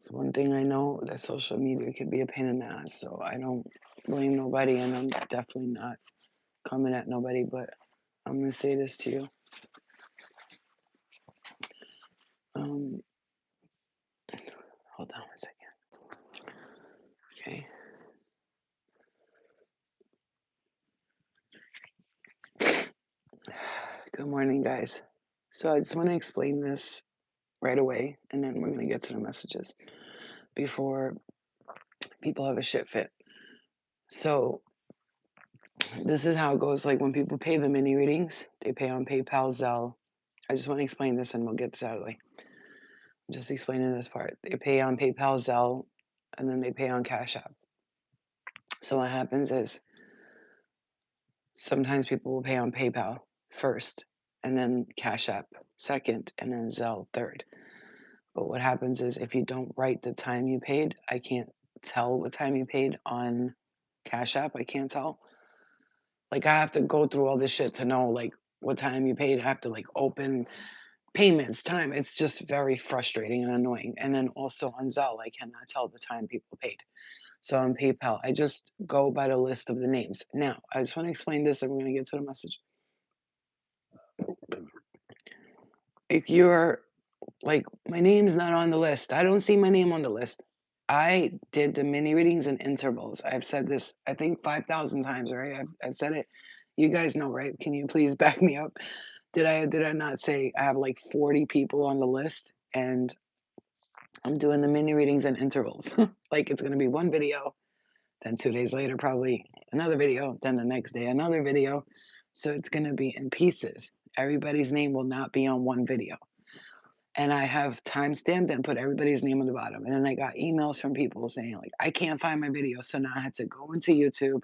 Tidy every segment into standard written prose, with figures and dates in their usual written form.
So one thing I know that social media can be a pain in the ass, so I don't blame nobody, and I'm definitely not coming at nobody, but I'm gonna say this to you. Um, Hold on one second. Okay. Good morning, guys. So I just want to explain this right away, and then we're gonna get to the messages before people have a shit fit. So this is how it goes. Like when people pay the mini readings, they pay on PayPal, Zelle. I just want to explain this, and we'll get this out of the way. I'm just explaining this part. They pay on PayPal, Zelle, and then they pay on Cash App. So what happens is sometimes people will pay on PayPal first, and then Cash App second, and then Zelle third. But what happens is if you don't write the time you paid, I can't tell what time you paid on Cash App. I can't tell. Like I have to go through all this shit to know like what time you paid. I have to like open payments, time. It's just very frustrating and annoying. And then also on Zelle, I cannot tell the time people paid. So on PayPal, I just go by the list of the names. Now, I just want to explain this and we're going to get to the message. If you're like, my name's not on the list, I don't see my name on the list. I did the mini readings and intervals. I've said this, I think 5,000 times, right? I've said it. You guys know, right? Can you please back me up? Did I not say I have like 40 people on the list and I'm doing the mini readings and intervals? Like it's going to be one video, then 2 days later, probably another video, then the next day, another video. So it's going to be in pieces. Everybody's name will not be on one video. And I have time stamped and put everybody's name on the bottom. And then I got emails from people saying, like, I can't find my video. So now I had to go into YouTube,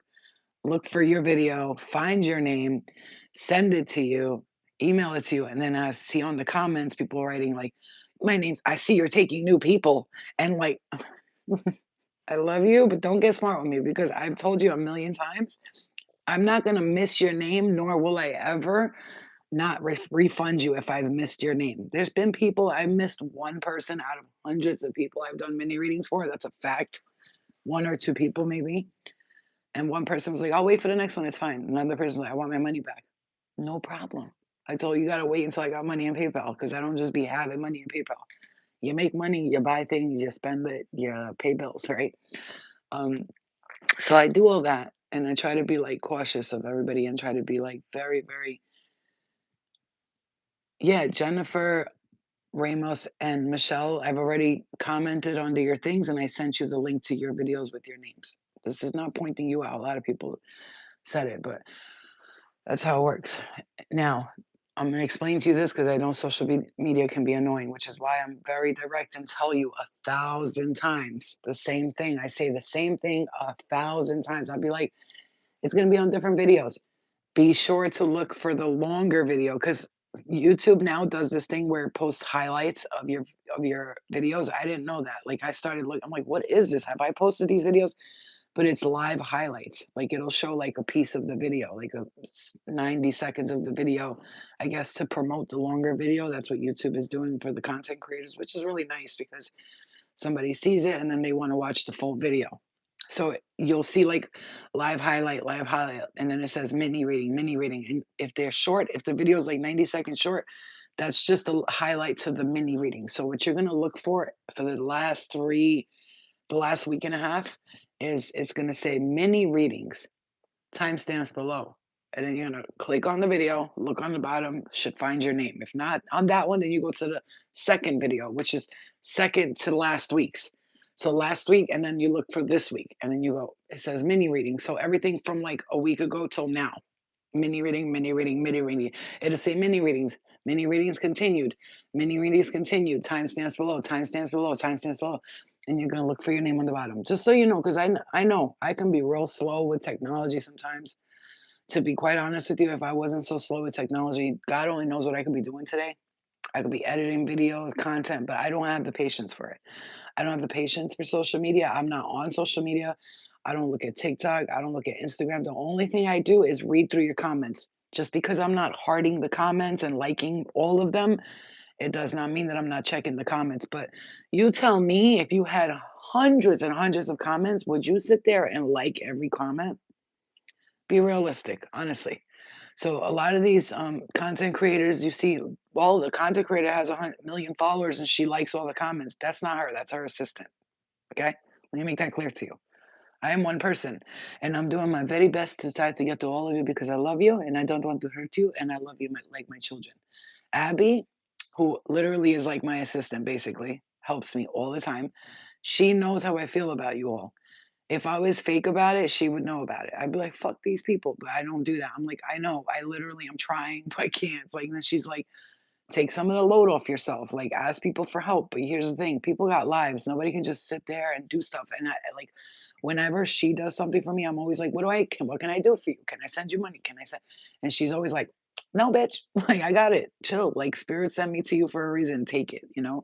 look for your video, find your name, send it to you, email it to you. And then I see on the comments people writing, like, my name's, I see you're taking new people. And like, I love you, but don't get smart with me because I've told you a million times, I'm not going to miss your name, nor will I ever not refund you if I've missed your name. There's been people I missed one person out of hundreds of people I've done mini readings for. That's a fact. One or two people maybe. And one person was like, I'll wait for the next one. It's fine. Another person was like, I want my money back. No problem. I told you, you got to wait until I got money in PayPal because I don't just be having money in PayPal. You make money, you buy things, you spend it, you pay bills, right? Um, so I do all that and I try to be like cautious of everybody and try to be like very, very, yeah, Jennifer Ramos and Michelle, I've already commented under your things and I sent you the link to your videos with your names. This is not pointing you out. A lot of people said it, but that's how it works. Now, I'm going to explain to you this because I know social media can be annoying, which is why I'm very direct and tell you 1,000 times the same thing. I say the same thing 1,000 times. I'll be like, it's going to be on different videos. Be sure to look for the longer video because YouTube now does this thing where it posts highlights of your videos. I didn't know that. Like I started looking, I'm like, what is this? Have I posted these videos? But it's live highlights. Like it'll show like a piece of the video, like 90 seconds of the video, I guess to promote the longer video. That's what YouTube is doing for the content creators, which is really nice because somebody sees it and then they want to watch the full video. So you'll see like live highlight, and then it says mini reading, mini reading. And if they're short, if the video is like 90 seconds short, that's just a highlight to the mini reading. So what you're gonna look for the last week and a half is it's gonna say mini readings, timestamps below. And then you're gonna click on the video, look on the bottom, should find your name. If not on that one, then you go to the second video, which is second to last week's. So last week, and then you look for this week, and then you go, it says mini reading. So everything from like a week ago till now. Mini reading, mini reading, mini reading. It'll say mini readings continued, mini readings continued, timestamps below, timestamps below, timestamps below. And you're gonna look for your name on the bottom. Just so you know, because I know I can be real slow with technology sometimes. To be quite honest with you, if I wasn't so slow with technology, God only knows what I could be doing today. I could be editing videos, content, but I don't have the patience for it. I don't have the patience for social media. I'm not on social media. I don't look at TikTok. I don't look at Instagram. The only thing I do is read through your comments. Just because I'm not hearting the comments and liking all of them, It does not mean that I'm not checking the comments, but you tell me if you had hundreds and hundreds of comments, would you sit there and like every comment? Be realistic, honestly. So a lot of these content creators, you see, well, the content creator has 100 million followers and she likes all the comments. That's not her. That's her assistant. Okay, let me make that clear to you. I am one person, and I'm doing my very best to try to get to all of you because I love you and I don't want to hurt you, and I love you like my children. Abby, who literally is like my assistant, basically helps me all the time. She knows how I feel about you all. If I was fake about it, she would know about it. I'd be like, "Fuck these people," but I don't do that. I'm like, "I know. I literally am trying, but I can't." It's like, and then she's like, "Take some of the load off yourself. Like, ask people for help." But here's the thing: people got lives. Nobody can just sit there and do stuff. And like, whenever she does something for me, I'm always like, What can I do for you? Can I send you money? Can I send?" And she's always like, "No, bitch. Like, I got it. Chill. Like, spirit sent me to you for a reason. Take it. You know."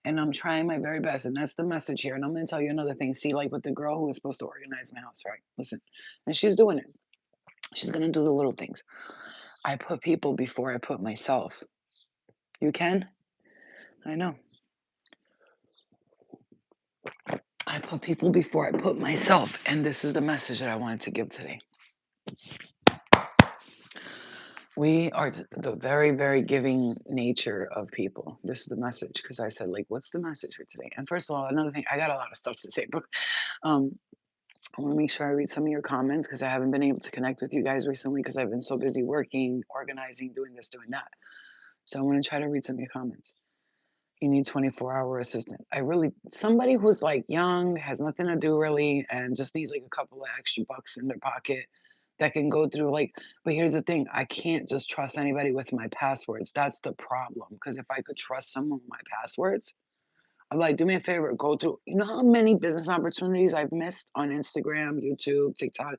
And I'm trying my very best, and that's the message here. And I'm gonna tell you another thing. See, like with the girl who was supposed to organize my house, right? Listen, and she's doing it. She's gonna do the little things. I put people before I put myself. You can? I know. I put people before I put myself. And this is the message that I wanted to give today. We are the very, very giving nature of people. This is the message because I said, like, what's the message for today? And first of all, another thing, I got a lot of stuff to say, but um, I want to make sure I read some of your comments because I haven't been able to connect with you guys recently because I've been so busy working, organizing, doing this, doing that. So I want to try to read some of your comments. You need 24-hour assistant. I really somebody who's like young, has nothing to do really, and just needs like a couple of extra bucks in their pocket that can go through like, but here's the thing, I can't just trust anybody with my passwords. That's the problem. Because if I could trust someone with my passwords, I'm like, do me a favor, go through. You know how many business opportunities I've missed on Instagram, YouTube, TikTok,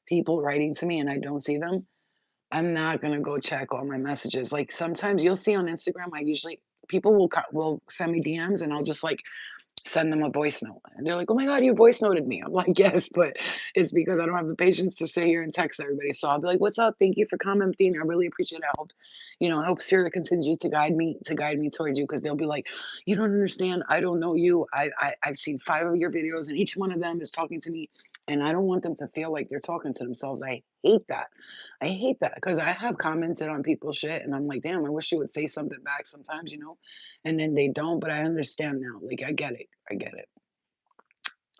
people writing to me and I don't see them? I'm not gonna go check all my messages. Like sometimes you'll see on Instagram, I usually people will send me DMs and I'll just like send them a voice note. And they're like, "Oh my god, you voice noted me." I'm like, "Yes, but it's because I don't have the patience to sit here and text everybody." So I'll be like, "What's up? Thank you for commenting. I really appreciate it. I hope, I hope Spirit continues to guide me towards you." Because they'll be like, "You don't understand. I don't know you. I've seen 5 of your videos, and each one of them is talking to me, and I don't want them to feel like they're talking to themselves. I hate that. I hate that because I have commented on people's shit, and I'm like, damn, I wish you would say something back sometimes, and then they don't. But I understand now. Like, I get it. I get it.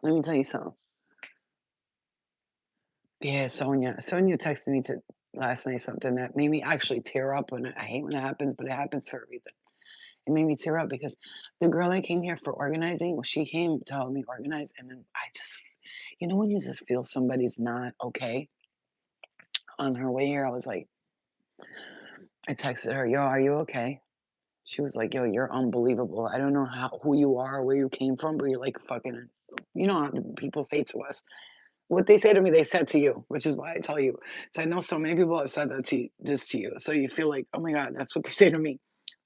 Let me tell you something. Yeah, Sonia. Sonia texted me to last night something that made me actually tear up. And I hate when it happens, but it happens for a reason. It made me tear up because the girl that came here for organizing, well, she came to help me organize, and then I just, when you just feel somebody's not okay on her way here, I was like, I texted her, "Yo, are you okay?" She was like, "Yo, you're unbelievable. I don't know who you are, where you came from, but you're like fucking." You know how people say to us, what they say to me, they said to you, which is why I tell you. So I know so many people have said this to you. So you feel like, oh my God, that's what they say to me.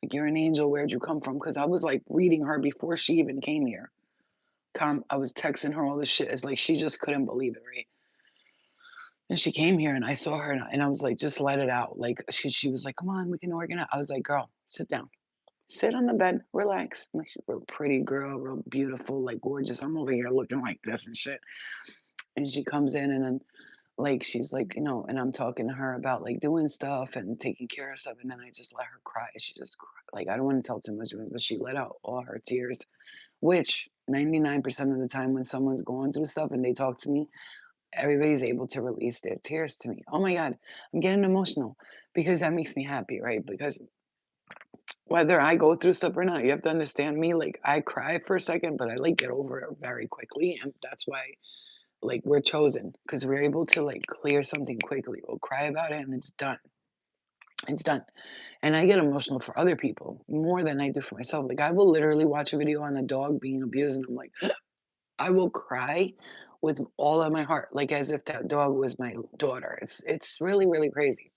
Like, you're an angel. Where'd you come from? Because I was like reading her before she even came here. I was texting her all this shit. It's like she just couldn't believe it, right? And she came here and I saw her and I was like, just let it out. Like she was like, come on, we can organize. I was like, girl, sit down. Sit on the bed, relax. Like she's a real pretty girl, real beautiful, like gorgeous. I'm over here looking like this and shit. And she comes in and then like she's like, and I'm talking to her about like doing stuff and taking care of stuff, and then I just let her cry. She just like, I don't want to tell too much, but she let out all her tears, which 99% of the time when someone's going through stuff and they talk to me, everybody's able to release their tears to me. Oh my God, I'm getting emotional because that makes me happy, right? Because whether I go through stuff or not, you have to understand me. Like I cry for a second, but I like get over it very quickly, and that's why like we're chosen because we're able to like clear something quickly. We'll cry about it and it's done. It's done. And I get emotional for other people more than I do for myself. Like I will literally watch a video on a dog being abused and I'm like, I will cry with all of my heart, like as if that dog was my daughter. It's really, really crazy.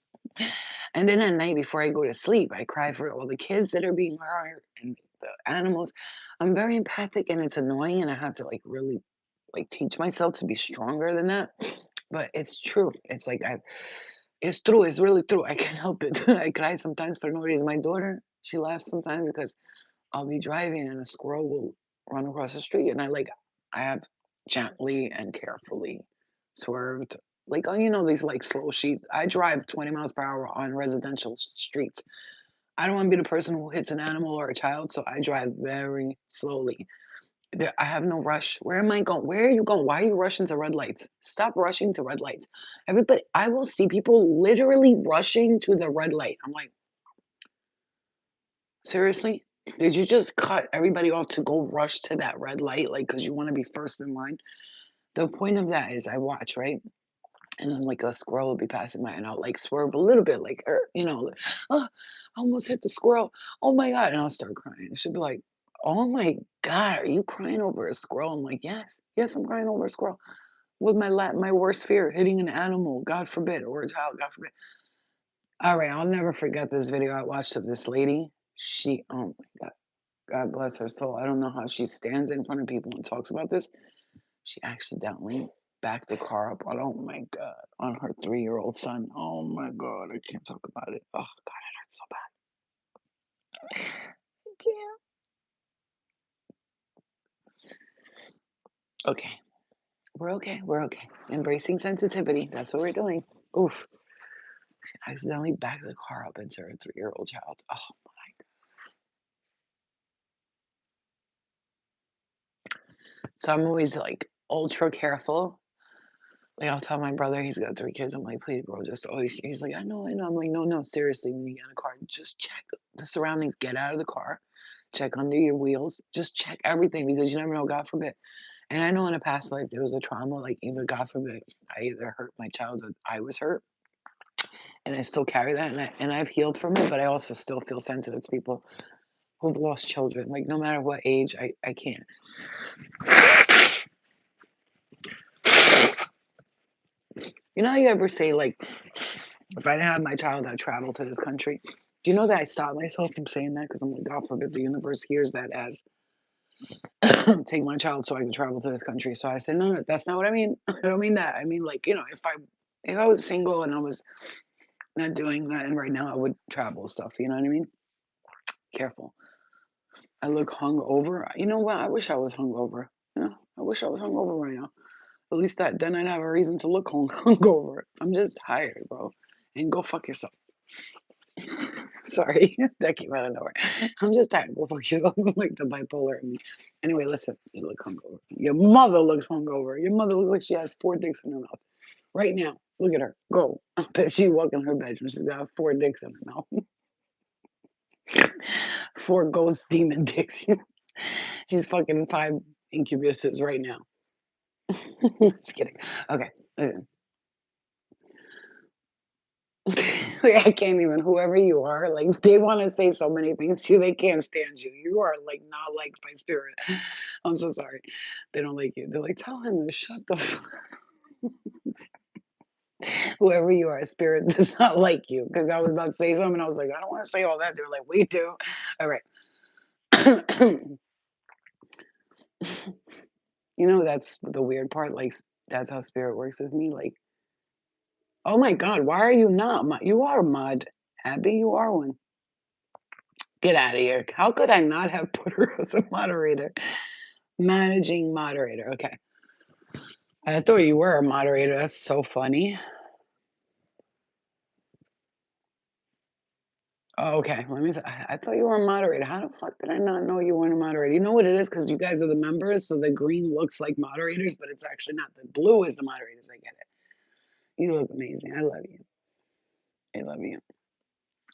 And then at night before I go to sleep, I cry for all the kids that are being hurt and the animals. I'm very empathic and it's annoying and I have to like really like teach myself to be stronger than that. But it's true. It's like It's true, it's really true. I can't help it. I cry sometimes for no reason. My daughter, she laughs sometimes because I'll be driving and a squirrel will run across the street, and I have gently and carefully swerved. Like, oh, these like slow sheets. I drive 20 miles per hour on residential streets. I don't want to be the person who hits an animal or a child, so I drive very slowly. I have no rush. Where am I going? Where are you going? Why are you rushing to red lights? Stop rushing to red lights. Everybody, I will see people literally rushing to the red light. I'm like, seriously? Did you just cut everybody off to go rush to that red light, like, because you want to be first in line? The point of that is I watch, right? And then like a squirrel will be passing by and I'll like swerve a little bit, like, like, oh, I almost hit the squirrel. Oh my God. And I'll start crying. She'll be like, oh my God, are you crying over a squirrel? I'm like, yes, yes, I'm crying over a squirrel. With my worst fear, hitting an animal, God forbid, or a child, God forbid. All right, I'll never forget this video I watched of this lady. Oh my God, God bless her soul. I don't know how she stands in front of people and talks about this. She accidentally backed the car up on, oh my God, on her 3-year-old son. Oh my God, I can't talk about it. Oh God, it hurts so bad. I can't. Okay, we're okay. We're okay. Embracing sensitivity. That's what we're doing. Oof. She accidentally backed the car up into her 3-year-old child. Oh my. So I'm always like ultra careful. Like I'll tell my brother, he's got 3 kids. I'm like, please, bro, just always. He's like, I know, I know. I'm like, no, no, seriously. When you get in a car, just check the surroundings. Get out of the car. Check under your wheels. Just check everything because you never know. God forbid. And I know in a past life there was a trauma, like either God forbid, I either hurt my child or I was hurt, and I still carry that, and I've healed from it. But I also still feel sensitive to people who've lost children. Like no matter what age, I can't. You know how you ever say like, if I didn't have my child, I'd travel to this country. Do you know that I stopped myself from saying that because I'm like, God forbid the universe hears that as take my child so I can travel to this country. So I said, no, no, that's not what I mean. I don't mean that. I mean like, if I was single and I was not doing that, and right now I would travel stuff. You know what I mean? Careful. I look hungover. You know what? I wish I was hungover. I wish I was hungover right now. At least then I'd have a reason to look hungover. I'm just tired, bro. And go fuck yourself. Sorry, that came out of nowhere. I'm just tired. Go fuck yourself. Like the bipolar in me. Anyway, listen. You look hungover. Your mother looks hungover. Your mother looks like she has 4 dicks in her mouth right now. Look at her. Go. I bet she walk in her bedroom. She's got 4 dicks in her mouth. 4 ghost demon dicks. She's fucking 5 incubuses right now. Just kidding. Okay, listen. Like, I can't even. Whoever you are, like they want to say so many things to you. They can't stand you. You are like not liked by spirit. I'm so sorry. They don't like you. They're like, tell him to shut the. Whoever you are, spirit does not like you. Because I was about to say something. I was like, I don't want to say all that. They're like, we do. All right. That's the weird part. Like that's how spirit works with me. Like, oh my God, why are you not? You are a mod, Abby. You are one. Get out of here. How could I not have put her as a moderator? Managing moderator. Okay. I thought you were a moderator. That's so funny. Oh, okay. Let me. I thought you were a moderator. How the fuck did I not know you weren't a moderator? You know what it is? Because you guys are the members, so the green looks like moderators, but it's actually not. The blue is the moderators. I get it. You look amazing. I love you. I love you.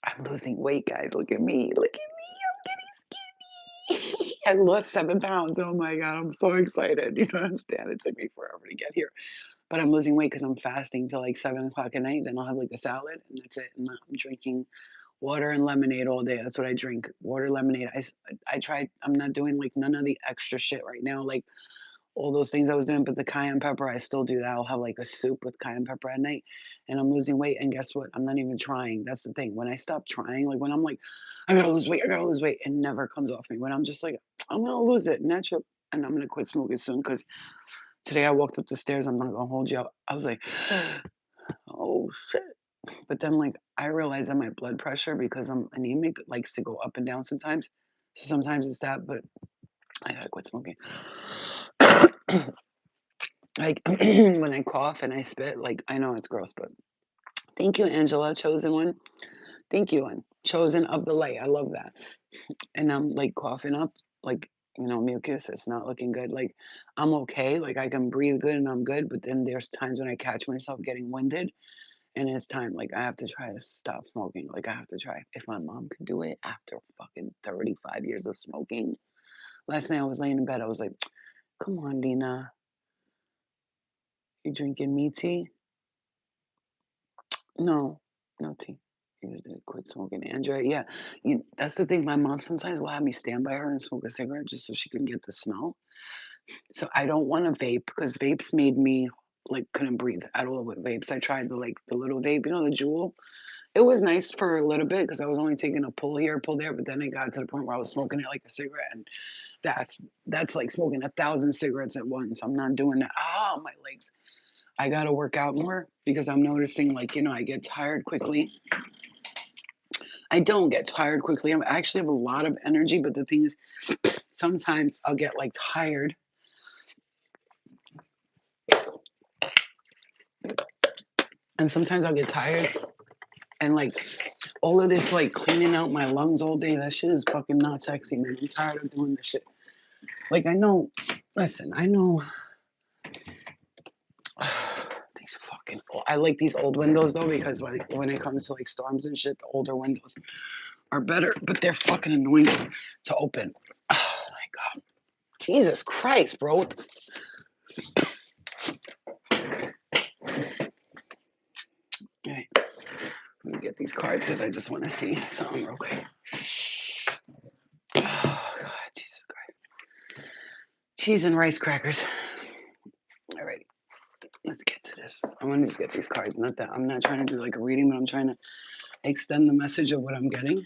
I'm losing weight, guys. Look at me. Look at me. I'm getting skinny. I lost 7 pounds. Oh my God. I'm so excited. You don't understand. It took me forever to get here. But I'm losing weight because I'm fasting till like 7 o'clock at night. Then I'll have like a salad and that's it. And I'm drinking water and lemonade all day. That's what I drink. Water, lemonade. I tried. I'm not doing like none of the extra shit right now. Like all those things I was doing, but the cayenne pepper, I still do that. I'll have like a soup with cayenne pepper at night, and I'm losing weight. And guess what? I'm not even trying. That's the thing. When I stop trying, like when I'm like, I gotta lose weight, it never comes off me. When I'm just like, I'm gonna lose it, natural, and I'm gonna quit smoking soon. Because today I walked up the stairs. I'm not gonna hold you up. I was like, oh shit. But then, like, I realize that my blood pressure, because I'm anemic, likes to go up and down sometimes. So sometimes it's that, but I gotta quit smoking. Like, when I cough and I spit, like, I know it's gross, but thank you, Angela, chosen one. Thank you, one. Chosen of the light. I love that. And I'm like coughing up, like, mucus. It's not looking good. Like, I'm okay. Like, I can breathe good and I'm good. But then there's times when I catch myself getting winded, and it's time. Like, I have to try to stop smoking. Like, I have to try. If my mom could do it after fucking 35 years of smoking. Last night I was laying in bed. I was like, come on, Dina. You drinking me tea? No, no tea. You just did quit smoking. Andrea, yeah. That's the thing. My mom sometimes will have me stand by her and smoke a cigarette just so she can get the smell. So I don't want to vape because vapes made me like couldn't breathe at all with vapes. I tried the little vape, the Juul. It was nice for a little bit because I was only taking a pull here, pull there, but then it got to the point where I was smoking it like a cigarette, and that's like smoking 1,000 cigarettes at once. I'm not doing that. Ah, my legs. I gotta work out more because I'm noticing, like, I get tired quickly. I don't get tired quickly. I actually have a lot of energy, but the thing is, sometimes I'll get like tired, and sometimes I'll get tired, and like all of this, like cleaning out my lungs all day, that shit is fucking not sexy, man. I'm tired of doing this shit. Like, I know, listen, I know. These fucking, I like these old windows though because when it comes to like storms and shit, the older windows are better, but they're fucking annoying to open. Oh my god, Jesus Christ, bro! Okay, let me get these cards because I just want to see something real quick. Oh god, Jesus Christ! Cheese and rice crackers. All right, let's get to this. I want to just get these cards. Not that I'm not trying to do like a reading, but I'm trying to extend the message of what I'm getting.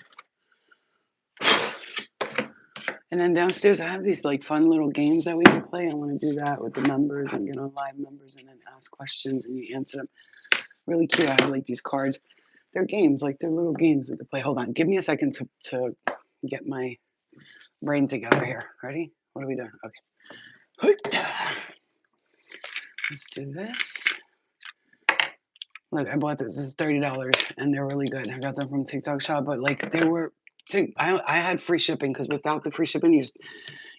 And then downstairs, I have these like fun little games that we can play. I want to do that with the members and get on live members and then ask questions and you answer them. Really cute. I have like these cards. They're games, like they're little games we can play. Hold on. Give me a second to get my brain together here. Ready? What are we doing? Okay. Let's do this. Look, I bought this. This is $30 and they're really good. I got them from TikTok Shop, but like they were. I had free shipping because without the free shipping,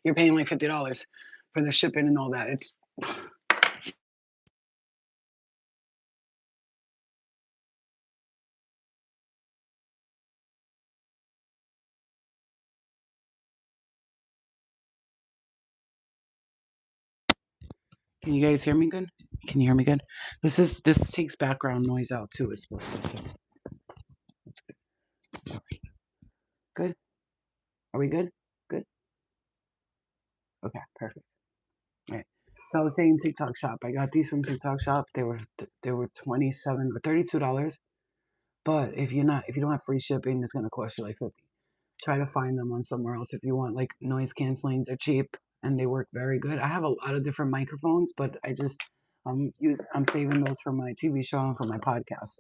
you're paying like $50 for the shipping and all that. It's Can you guys hear me good? Can you hear me good? This takes background noise out too. It's supposed to. So that's good. Good. Are we good? Good. Okay. Perfect. All right. So I was saying TikTok Shop. I got these from TikTok Shop. They were 27 or $32. But if you don't have free shipping, it's gonna cost you like 50. Try to find them on somewhere else if you want like noise canceling. They're cheap and they work very good. I have a lot of different microphones, but I'm saving those for my TV show and for my podcast.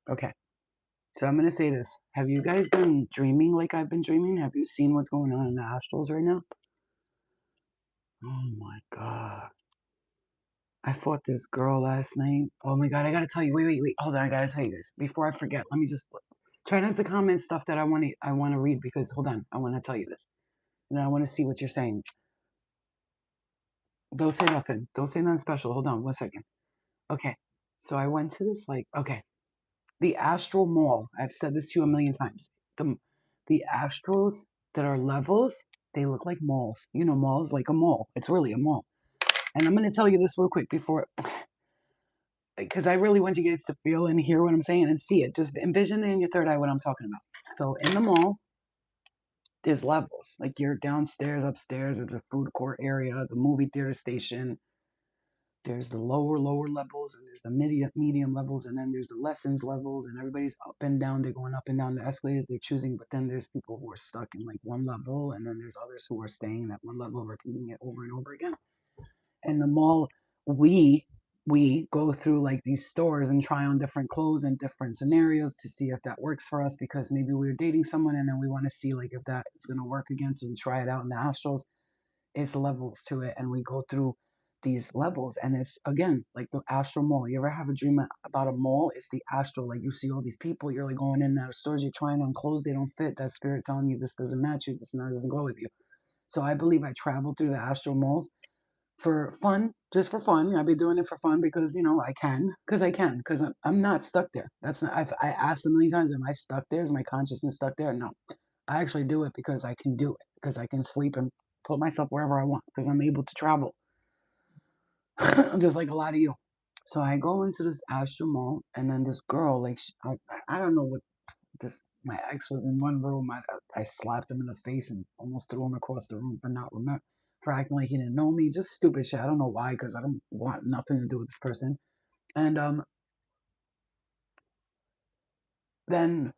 Okay. So I'm gonna say this. Have you guys been dreaming like I've been dreaming? Have you seen what's going on in the astrals right now? Oh my god. I fought this girl last night. Oh my god, I gotta tell you. Wait. Hold on, I gotta tell you this. Before I forget, let me just try not to comment stuff that I wanna read because hold on, I wanna tell you this. And I wanna see what you're saying. Don't say nothing. Don't say nothing special. Hold on 1 second. Okay. So I went to this okay. The Astral Mall. I've said this to you a million times. The astrals that are levels, they look like malls. You know, malls like a mall. It's really a mall. And I'm gonna tell you this real quick before, because I really want you guys to feel and hear what I'm saying and see it. Just envision in your third eye what I'm talking about. So in the mall, there's levels. Like you're downstairs, upstairs. There's the food court area, the movie theater station, there's the lower levels and there's the medium levels and then there's the lessons levels and everybody's up and down, they're going up and down the escalators, they're choosing, but then there's people who are stuck in like one level and then there's others who are staying at one level repeating it over and over again. And the mall, we we go through like these stores and try on different clothes and different scenarios to see if that works for us, because maybe we're dating someone and then we want to see like if that is going to work again. So we try it out in the astrals. It's levels to it, and we go through these levels, and it's again like the astral mall. You ever have a dream about a mall? It's the astral. Like you see all these people, you're like going in and out of stores, you're trying on clothes, they don't fit. That spirit telling you this doesn't match you, this doesn't go with you. So I believe I travel through the astral malls for fun, just for fun. I've been doing it for fun because I can, because I'm not stuck there. That's not. I asked a million times, am I stuck there? Is my consciousness stuck there? No, I actually do it because I can do it, because I can sleep and put myself wherever I want, because I'm able to travel, just like a lot of you. So I go into this astral mall, and then this girl, like, I don't know what this. My ex was in one room. I slapped him in the face and almost threw him across the room for not remember for acting like he didn't know me. Just stupid shit. I don't know why, because I don't want nothing to do with this person. And then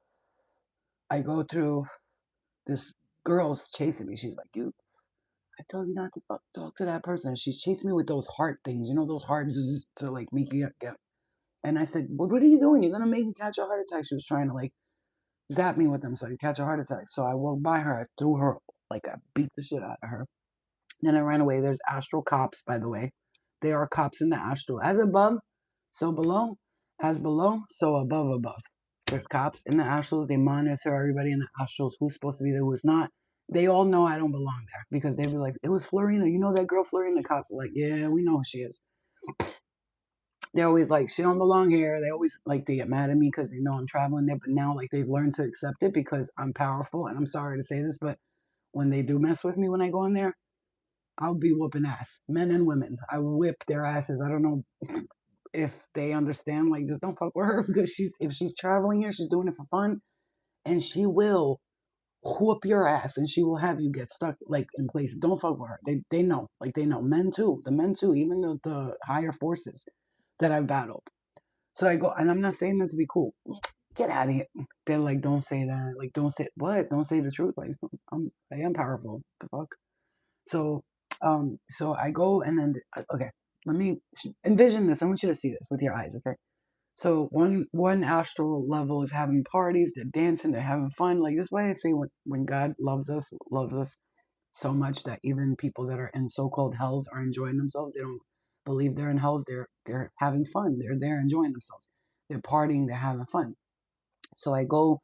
I go through this girl's chasing me. She's like, "You, I told you not to talk to that person." And she's chasing me with those heart things, those hearts to like make you get. And I said, "Well, what are you doing? You're gonna make me catch a heart attack." She was trying to like zap me with them so I could catch a heart attack. So I walked by her, I threw her, like I beat the shit out of her. Then I ran away. There's astral cops, by the way. There are cops in the astral. As above, so below. As below, so above. There's cops in the astrals. They monitor everybody in the astrals, who's supposed to be there, who's not. They all know I don't belong there, because they be like, "It was Florina. You know that girl Florina?" The cops are like, "Yeah, we know who she is." They're always like, "She don't belong here." They always like they get mad at me because they know I'm traveling there. But now like they've learned to accept it because I'm powerful. And I'm sorry to say this, but when they do mess with me when I go in there, I'll be whooping ass, men and women. I whip their asses. I don't know if they understand. Like, just don't fuck with her, because if she's traveling here, she's doing it for fun, and she will whoop your ass, and she will have you get stuck like in places. Don't fuck with her. They know, like they know. Men too, the men too, even the higher forces that I've battled. So I go, and I'm not saying that to be cool. Get out of here. They're like, don't say that. Like, don't say what? Don't say the truth. Like, I am powerful. The fuck. So, so I go, and then okay, let me envision this. I want you to see this with your eyes, okay? So one astral level is having parties, they're dancing, they're having fun. Like this way I say, when God loves us so much that even people that are in so-called hells are enjoying themselves. They don't believe they're in hells. They're having fun. They're there enjoying themselves. They're partying, they're having fun. So I go,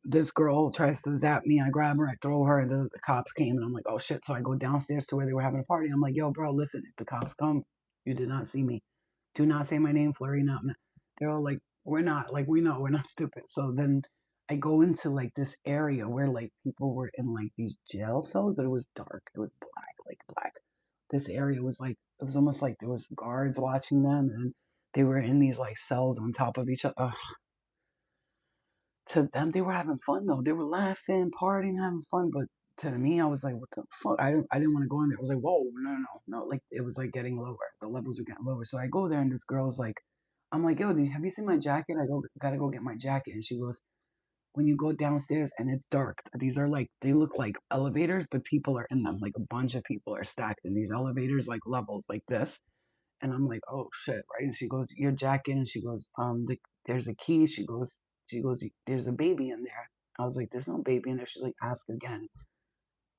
this girl tries to zap me. I grab her, I throw her, and the cops came, and I'm like, oh shit. So I go downstairs to where they were having a party. I'm like, yo, bro, listen, if the cops come, you did not see me. Do not say my name, Florina. They're all like, we're not, like, we know, we're not stupid. So then I go into like this area where like people were in like these jail cells, but it was dark. It was black, like black. This area was like, it was almost like there was guards watching them, and they were in these like cells on top of each other. To them, they were having fun though. They were laughing, partying, having fun. But to me, I was like, what the fuck? I didn't want to go in there. I was like, whoa, no. Like it was like getting lower. The levels were getting lower. So I go there, and this girl's like, I'm like, yo, have you seen my jacket? Gotta go get my jacket. And she goes, when you go downstairs and it's dark, these are like, they look like elevators, but people are in them. Like a bunch of people are stacked in these elevators, like levels like this. And I'm like, oh shit, right? And she goes, your jacket. And she goes, there's a key. She goes, there's a baby in there. I was like, there's no baby in there. She's like, ask again.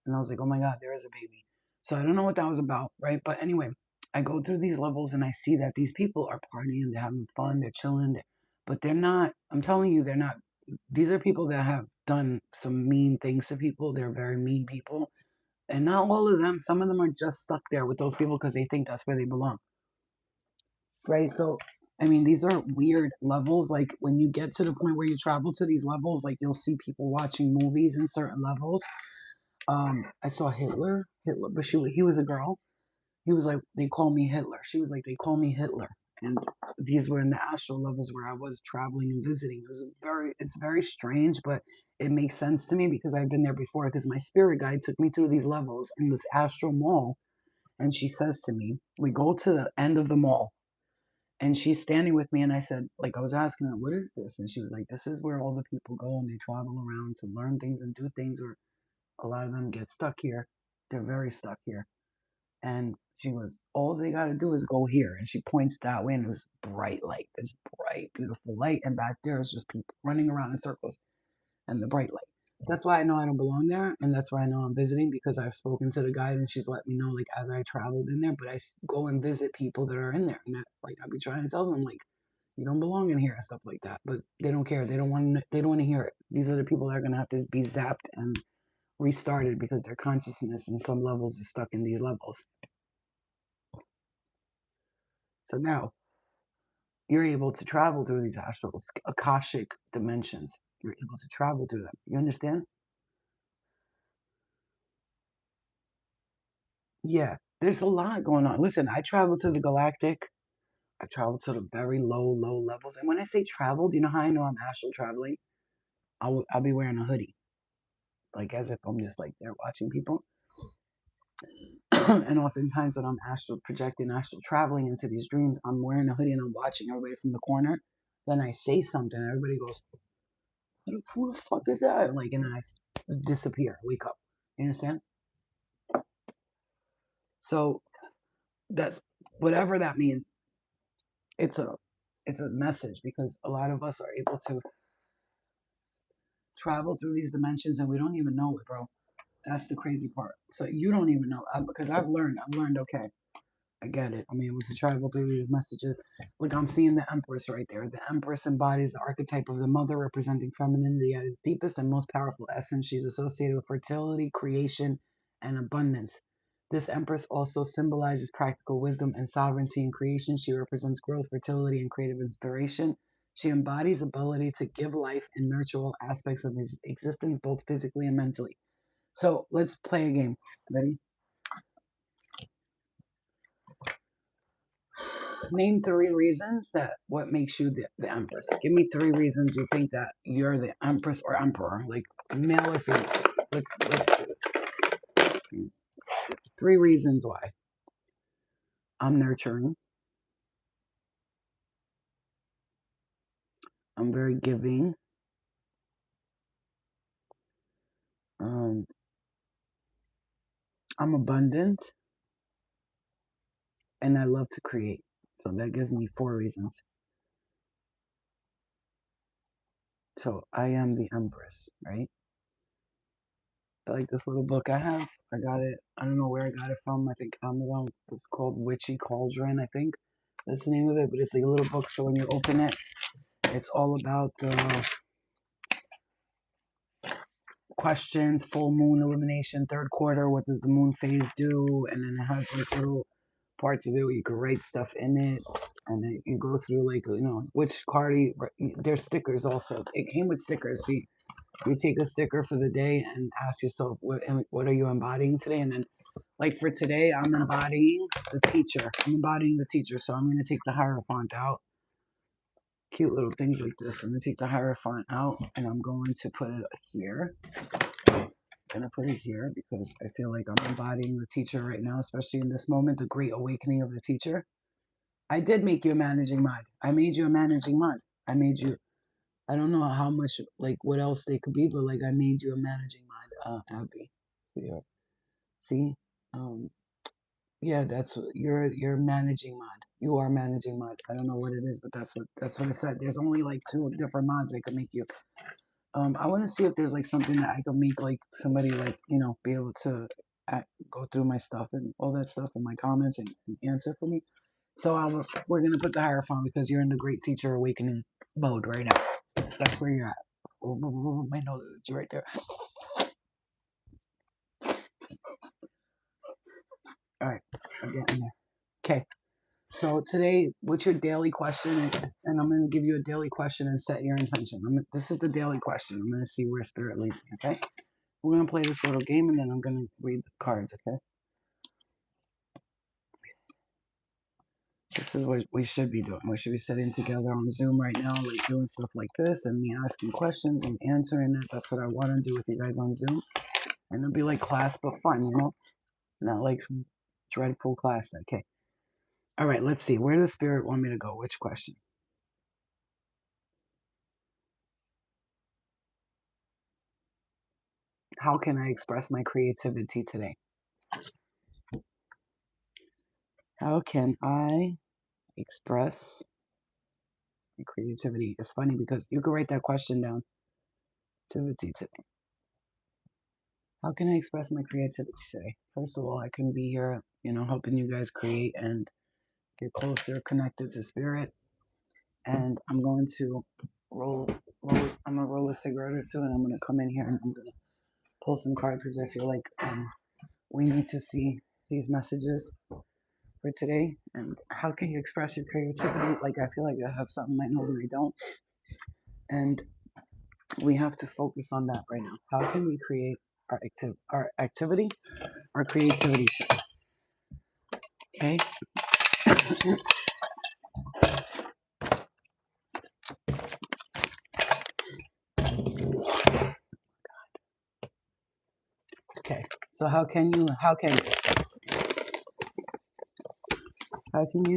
And I was like, oh my God, there is a baby. So I don't know what that was about, right? But anyway, I go through these levels and I see that these people are partying, they're having fun, they're chilling, but they're not, I'm telling you, they're not, these are people that have done some mean things to people. They're very mean people. And not all of them, some of them are just stuck there with those people because they think that's where they belong, right? So, I mean, these are weird levels. Like when you get to the point where you travel to these levels, like you'll see people watching movies in certain levels. I saw Hitler, but he was a girl. He was like, they call me Hitler. She was like, they call me Hitler. And these were in the astral levels where I was traveling and visiting. It's very strange, but it makes sense to me because I've been there before. Because my spirit guide took me through these levels in this astral mall, and she says to me, we go to the end of the mall, and she's standing with me, and I said, like, I was asking her, what is this? And she was like, this is where all the people go and they travel around to learn things and do things, or a lot of them get stuck here. They're very stuck here. And She goes, all they got to do is go here. And she points that way, and it was bright light. This bright, beautiful light. And back there is just people running around in circles and the bright light. That's why I know I don't belong there. And that's why I know I'm visiting, because I've spoken to the guide and she's let me know, like, as I traveled in there. But go and visit people that are in there. And I'll be trying to tell them, like, you don't belong in here and stuff like that. But they don't care. They don't want to. They don't want to hear it. These are the people that are gonna have to be zapped and restarted because their consciousness in some levels is stuck in these levels. So now you're able to travel through these astral akashic dimensions. You're able to travel through them. You understand? Yeah, there's a lot going on. Listen, I traveled to the galactic. I traveled to the very low levels. And when I say traveled, you know how I know I'm astral traveling? I'll be wearing a hoodie, like as if I'm just like there watching people. And oftentimes when I'm astral projecting, astral traveling into these dreams, I'm wearing a hoodie and I'm watching everybody from the corner. Then I say something, and everybody goes, "Who the fuck is that?" Like, and I disappear, wake up. You understand? So that's whatever that means. It's a it's a message, because a lot of us are able to travel through these dimensions and we don't even know it, bro. That's the crazy part. So you don't even know, because I've learned. Okay, I get it. I'm able to travel through these messages. Look, I'm seeing the Empress right there. The Empress embodies the archetype of the mother, representing femininity at its deepest and most powerful essence. She's associated with fertility, creation, and abundance. This Empress also symbolizes practical wisdom and sovereignty in creation. She represents growth, fertility, and creative inspiration. She embodies ability to give life and nurture all aspects of his existence, both physically and mentally. So let's play a game. Ready? Name three reasons that what makes you the Empress. Give me three reasons you think that you're the Empress or Emperor, like male or female. Let's do this. Three reasons why. I'm nurturing. I'm very giving. Um, I'm abundant, and I love to create. So that gives me four reasons. So I am the Empress, right? I like this little book I have. I got it. I don't know where I got it from. I think Amazon. It's called Witchy Cauldron, I think. That's the name of it. But it's like a little book. So when you open it, it's all about the questions, full moon illumination, third quarter, what does the moon phase do? And then it has like little parts of it where you can write stuff in it. And then you go through like, which card, there's stickers also. It came with stickers. See, you take a sticker for the day and ask yourself, what are you embodying today? And then like for today, I'm embodying the teacher. I'm embodying the teacher. So I'm going to take the Hierophant out. Cute little things like this. I'm going to take the Hierophant out and I'm going to put it here. I'm going to put it here because I feel like I'm embodying the teacher right now, especially in this moment, the great awakening of the teacher. I did make you a managing mod. I made you a managing mod. I made you, I don't know how much, like what else they could be, but like I made you a managing mod, Abby. So, yeah. See? Um, yeah, you're managing mod. You are managing mod. I don't know what it is, but that's what it said. There's only like two different mods I could make you. I want to see if there's like something that I could make like somebody like be able to go through my stuff and all that stuff in my comments and answer for me. So we're gonna put the Hierophant because you're in the Great Teacher Awakening mode right now. That's where you're at. Oh, my nose is right there. All right, I'm getting there. Okay. So today, what's your daily question? And I'm going to give you a daily question and set your intention. This is the daily question. I'm going to see where spirit leads me. Okay. We're going to play this little game and then I'm going to read the cards. Okay. This is what we should be doing. We should be sitting together on Zoom right now, like doing stuff like this and me asking questions and answering it. That's what I want to do with you guys on Zoom. And it'll be like class, but fun, not like some dreadful class. Okay. All right. Let's see. Where does spirit want me to go? Which question? How can I express my creativity today? How can I express my creativity? It's funny because you can write that question down. Activity today. How can I express my creativity today? First of all, I can be here, helping you guys create and get closer connected to spirit. And I'm going to I'm gonna roll a cigarette or two, and I'm gonna come in here and I'm gonna pull some cards because I feel like we need to see these messages for today. And how can you express your creativity? Like I feel like I have something in my nose and I don't. And we have to focus on that right now. How can we create our activity, our creativity today? Okay. Okay. So how can you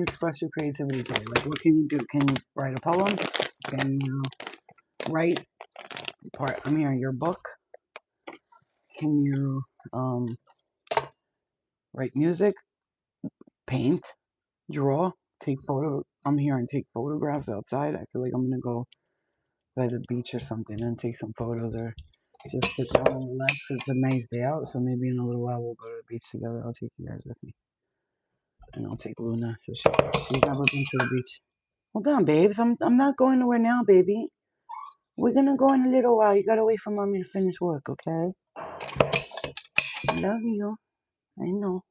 express your creativity today? Like what can you do? Can you write a poem? Can you write I'm hearing your book? Can you write music, paint, draw, take photo? I'm hearing take photographs outside. I feel like I'm gonna go by the beach or something and take some photos, or just sit down and relax. It's a nice day out, so maybe in a little while we'll go to the beach together. I'll take you guys with me, and I'll take Luna. So she's never been to the beach. Hold on, babes. I'm not going nowhere now, baby. We're gonna go in a little while. You gotta wait for mommy to finish work, okay? I love you. I know.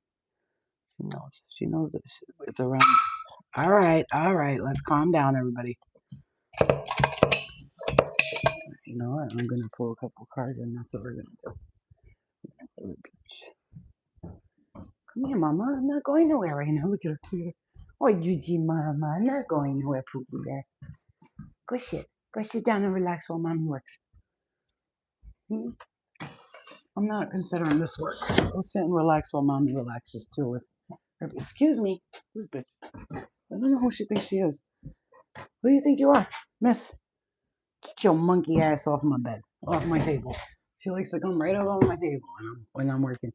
She knows. She knows that it's around. All right, all right. Let's calm down, everybody. You know what? I'm gonna pull a couple cards, and that's what we're gonna do. Go to the beach. Come here, Mama. I'm not going nowhere right now. Look at her. Oh, Gigi, Mama. I'm not going nowhere, Poopy Bear. Go sit. Go sit down and relax while Mommy works. Hmm? I'm not considering this work. Go sit and relax while Mommy relaxes too. With her. Excuse me. Who's bitch? I don't know who she thinks she is. Who do you think you are, Miss? Get your monkey ass off my bed, off my table. She likes to come right up on my table when I'm working.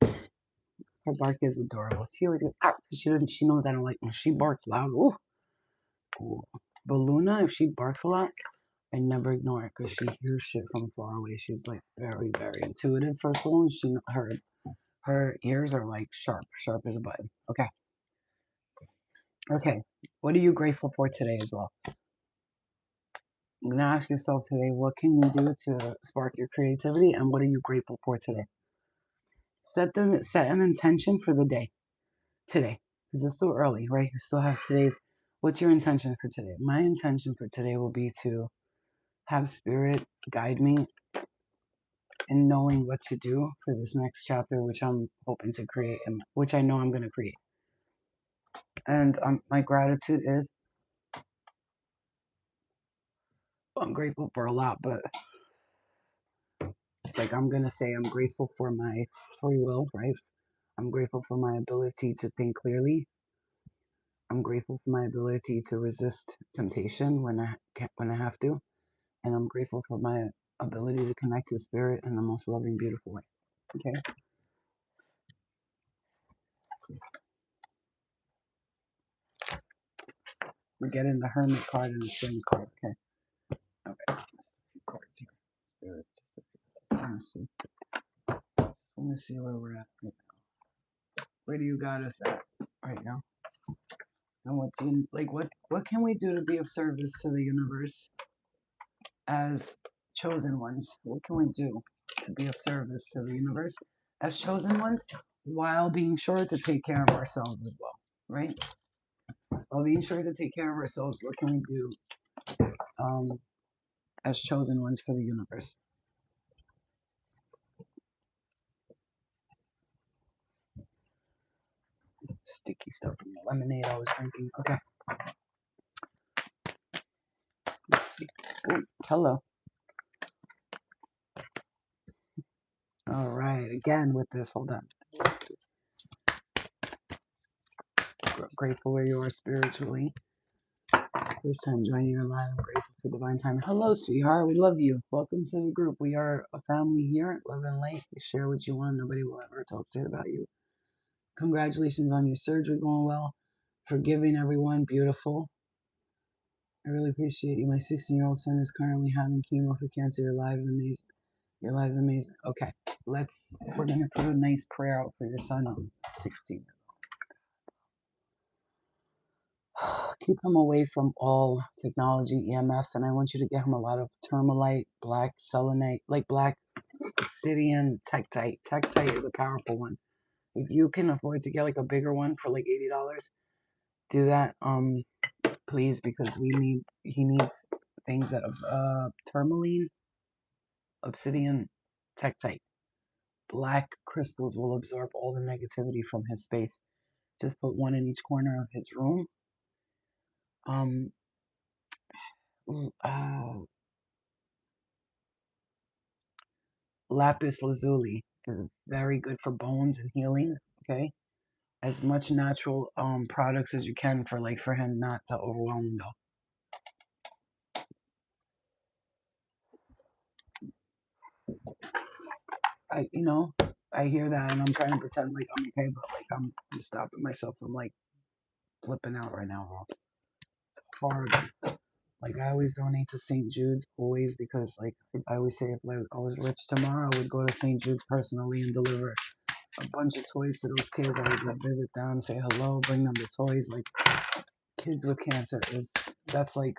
Her bark is adorable. She always goes, "Ow." She knows I don't like when she barks loud. Ooh. Ooh. But Luna, if she barks a lot, I never ignore it because she hears shit from far away. She's like very, very intuitive. First of all, her ears are like sharp as a button. Okay. Okay. What are you grateful for today as well? I'm gonna ask yourself today, what can you do to spark your creativity, and what are you grateful for today? Set an intention for the day today, because it's still early, right? You still have today's. What's your intention for today? My intention for today will be to have spirit guide me in knowing what to do for this next chapter, which I'm hoping to create, and which I know I'm going to create. And my gratitude is, I'm grateful for a lot, but like I'm going to say I'm grateful for my free will, right? I'm grateful for my ability to think clearly. I'm grateful for my ability to resist temptation when I have to, and I'm grateful for my ability to connect to spirit in the most loving, beautiful way. Okay. We're getting the Hermit card and the Spring card. Okay. Okay. There's a few cards here. Spirit. Let me see where we're at right now. Where do you got us at right now? And what can we do to be of service to the universe as chosen ones? What can we do to be of service to the universe as chosen ones while being sure to take care of ourselves as well, right? While being sure to take care of ourselves, what can we do as chosen ones for the universe? Sticky stuff in the lemonade I was drinking. Okay. Let's see. Ooh, hello. All right. Again with this. Hold on. Grateful where you are spiritually. First time joining your live. I'm grateful for divine time. Hello, sweetheart. We love you. Welcome to the group. We are a family here at Love and Light. You share what you want. Nobody will ever talk shit about you. Congratulations on your surgery going well. Forgiving everyone. Beautiful. I really appreciate you. My 16-year-old son is currently having chemo for cancer. Your lives amazing. Your lives amazing. Okay, we're gonna put a nice prayer out for your son on 16. Keep him away from all technology, EMFs, and I want you to get him a lot of tourmaline, black selenite, like black obsidian, tektite. Tektite is a powerful one. If you can afford to get like a bigger one for like $80, do that. Please, because he needs things that tourmaline, obsidian, tektite. Black crystals will absorb all the negativity from his space. Just put one in each corner of his room. Um, lapis lazuli is very good for bones and healing. Okay, as much natural products as you can for him not to overwhelm him though. I hear that and I'm trying to pretend like I'm okay, but like I'm stopping myself from like flipping out right now, bro. It's horrible. Like I always donate to St. Jude's always because like I always say if like I was rich tomorrow, I would go to St. Jude's personally and deliver a bunch of toys to those kids. I would like visit them, say hello, bring them the toys. Like kids with cancer that's like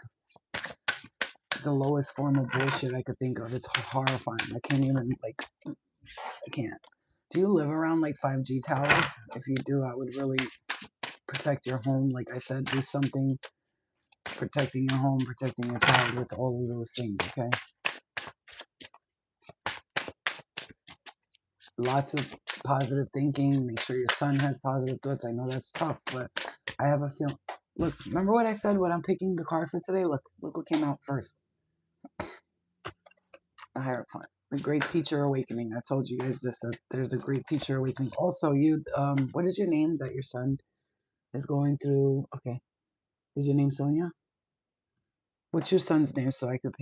the lowest form of bullshit I could think of. It's horrifying. I can't even like I can't. Do you live around like 5G towers? If you do, I would really protect your home. Like I said, do something protecting your home, protecting your child with all of those things, okay? Lots of positive thinking. Make sure your son has positive thoughts. I know that's tough, but I have a feeling. Look, remember what I said when I'm picking the card for today? Look what came out first. A Hierophant. The Great Teacher Awakening. I told you guys this, that there's a Great Teacher Awakening. Also, what is your name that your son is going through? Okay. Is your name Sonia? What's your son's name so I could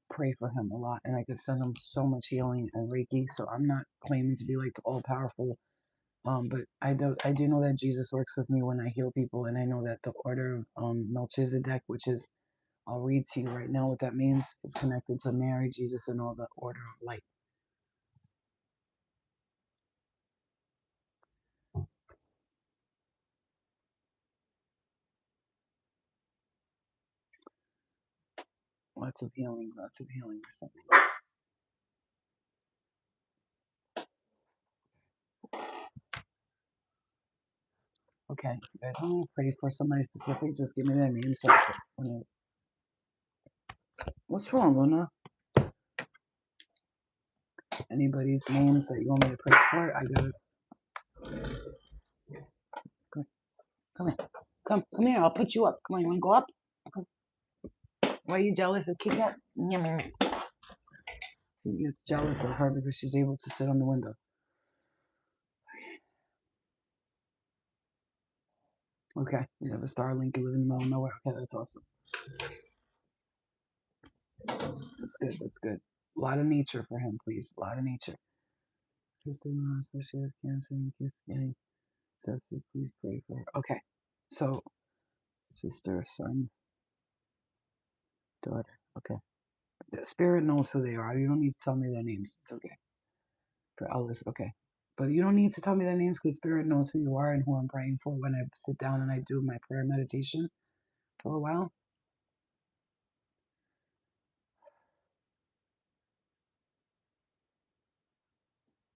pray for him a lot and I could send him so much healing and Reiki. So I'm not claiming to be like the all powerful, but I do know that Jesus works with me when I heal people, and I know that the order of Melchizedek, which is I'll read to you right now what that means, is connected to Mary, Jesus, and all the order of light. Lots of healing or something. Okay, you guys want to pray for somebody specific? Just give me their name so I can. What's wrong, Luna? Anybody's names that you want me to pray for? I got it. Come here. Come here. I'll put you up. Come on, you want to go up? Come. Why are you jealous of Kit Kat? You're jealous of her because she's able to sit on the window. Okay, you have a Starlink, you live in the middle of nowhere. Okay, that's awesome. That's good, that's good. A lot of nature for him, please. A lot of nature. Sister-in-law, especially has cancer and keeps getting sepsis, please pray for her. Okay, so sister, son, daughter. Okay. The spirit knows who they are. You don't need to tell me their names. It's okay. For Elvis, okay. But you don't need to tell me their names because spirit knows who you are and who I'm praying for when I sit down and I do my prayer meditation for a while.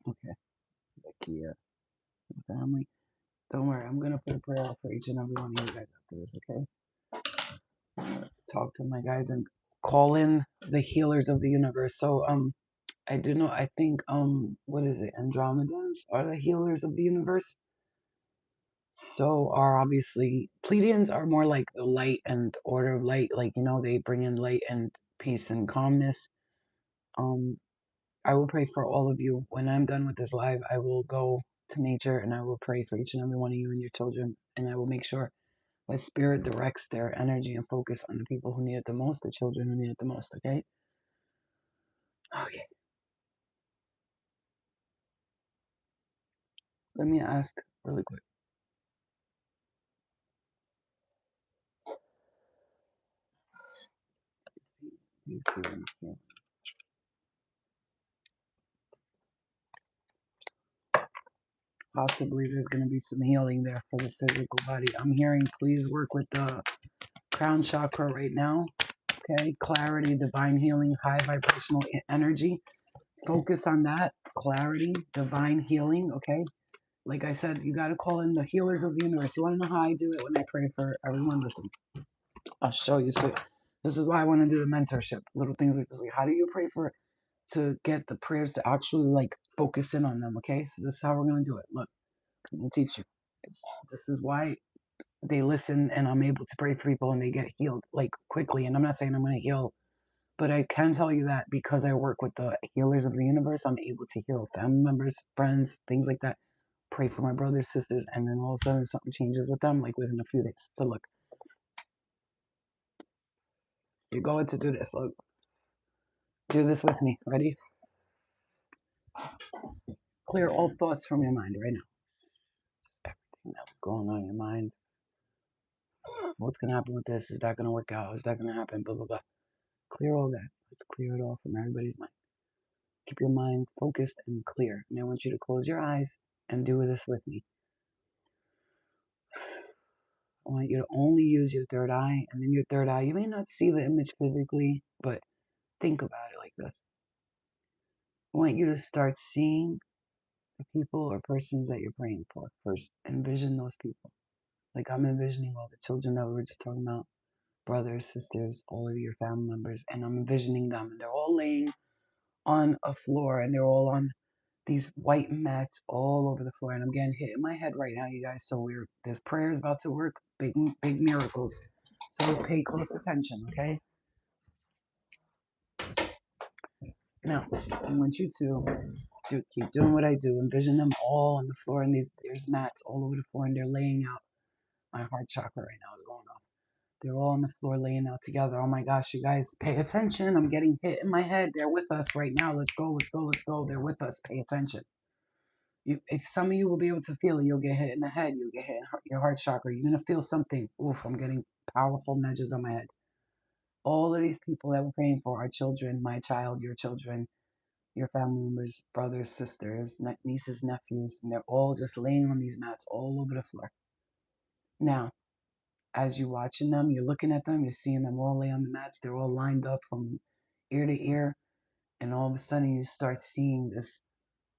Okay. Zakia, family. Don't worry, I'm gonna put a prayer out for each and every one of you guys after this, okay? Talk to my guys and call in the healers of the universe. So I do know I think what is it? Andromedans are the healers of the universe. So are obviously Pleiadians are more like the light and order of light, like they bring in light and peace and calmness. Um I will pray for all of you. When I'm done with this live, I will go to nature and I will pray for each and every one of you and your children, and I will make sure that spirit directs their energy and focus on the people who need it the most, the children who need it the most, okay? Okay. Let me ask really quick. Possibly there's going to be some healing there for the physical body. I'm hearing please work with the crown chakra right now. Okay, clarity, divine healing, high vibrational energy. Focus on that. Clarity, divine healing. Okay, like I said, you got to call in the healers of the universe. You want to know how I do it when I pray for everyone? Listen, I'll show you. So this is why I want to do the mentorship. Little things like this. Like, how do you pray for to get the prayers to actually like focus in on them? Okay, so this is how we're gonna do it. Look, I'm gonna teach you. This is why they listen and I'm able to pray for people and they get healed like quickly. And I'm not saying I'm gonna heal, but I can tell you that because I work with the healers of the universe, I'm able to heal family members, friends, things like that. Pray for my brothers, sisters, and then all of a sudden something changes with them like within a few days. So look, you're going to do this. Look, do this with me. Ready? Clear all thoughts from your mind right now. Everything that was going on in your mind. What's gonna happen with this? Is that gonna work out? Is that gonna happen? Blah blah blah. Clear all that. Let's clear it all from everybody's mind. Keep your mind focused and clear. And I want you to close your eyes and do this with me. I want you to only use your third eye, and then your third eye, you may not see the image physically, but think about it like this. I want you to start seeing the people or persons that you're praying for first. Envision those people. Like I'm envisioning all the children that we were just talking about, brothers, sisters, all of your family members, and I'm envisioning them, and they're all laying on a floor, and they're all on these white mats all over the floor, and I'm getting hit in my head right now, you guys. So we're this prayer is about to work, big miracles. So pay close attention, okay? Now I want you to keep doing what I do. Envision them all on the floor, and there's mats all over the floor, and they're laying out. My heart chakra right now is going off. They're all on the floor laying out together. Oh my gosh, you guys, pay attention. I'm getting hit in my head. They're with us right now. Let's go, let's go, let's go. They're with us. Pay attention. If some of you will be able to feel it, you'll get hit in the head. You'll get hit in your heart chakra. You're going to feel something. Oof, I'm getting powerful nudges on my head. All of these people that we're praying for are children, my child, your children, your family members, brothers, sisters, nieces, nephews, and they're all just laying on these mats all over the floor. Now, as you're watching them, you're looking at them, you're seeing them all lay on the mats. They're all lined up from ear to ear. And all of a sudden, you start seeing this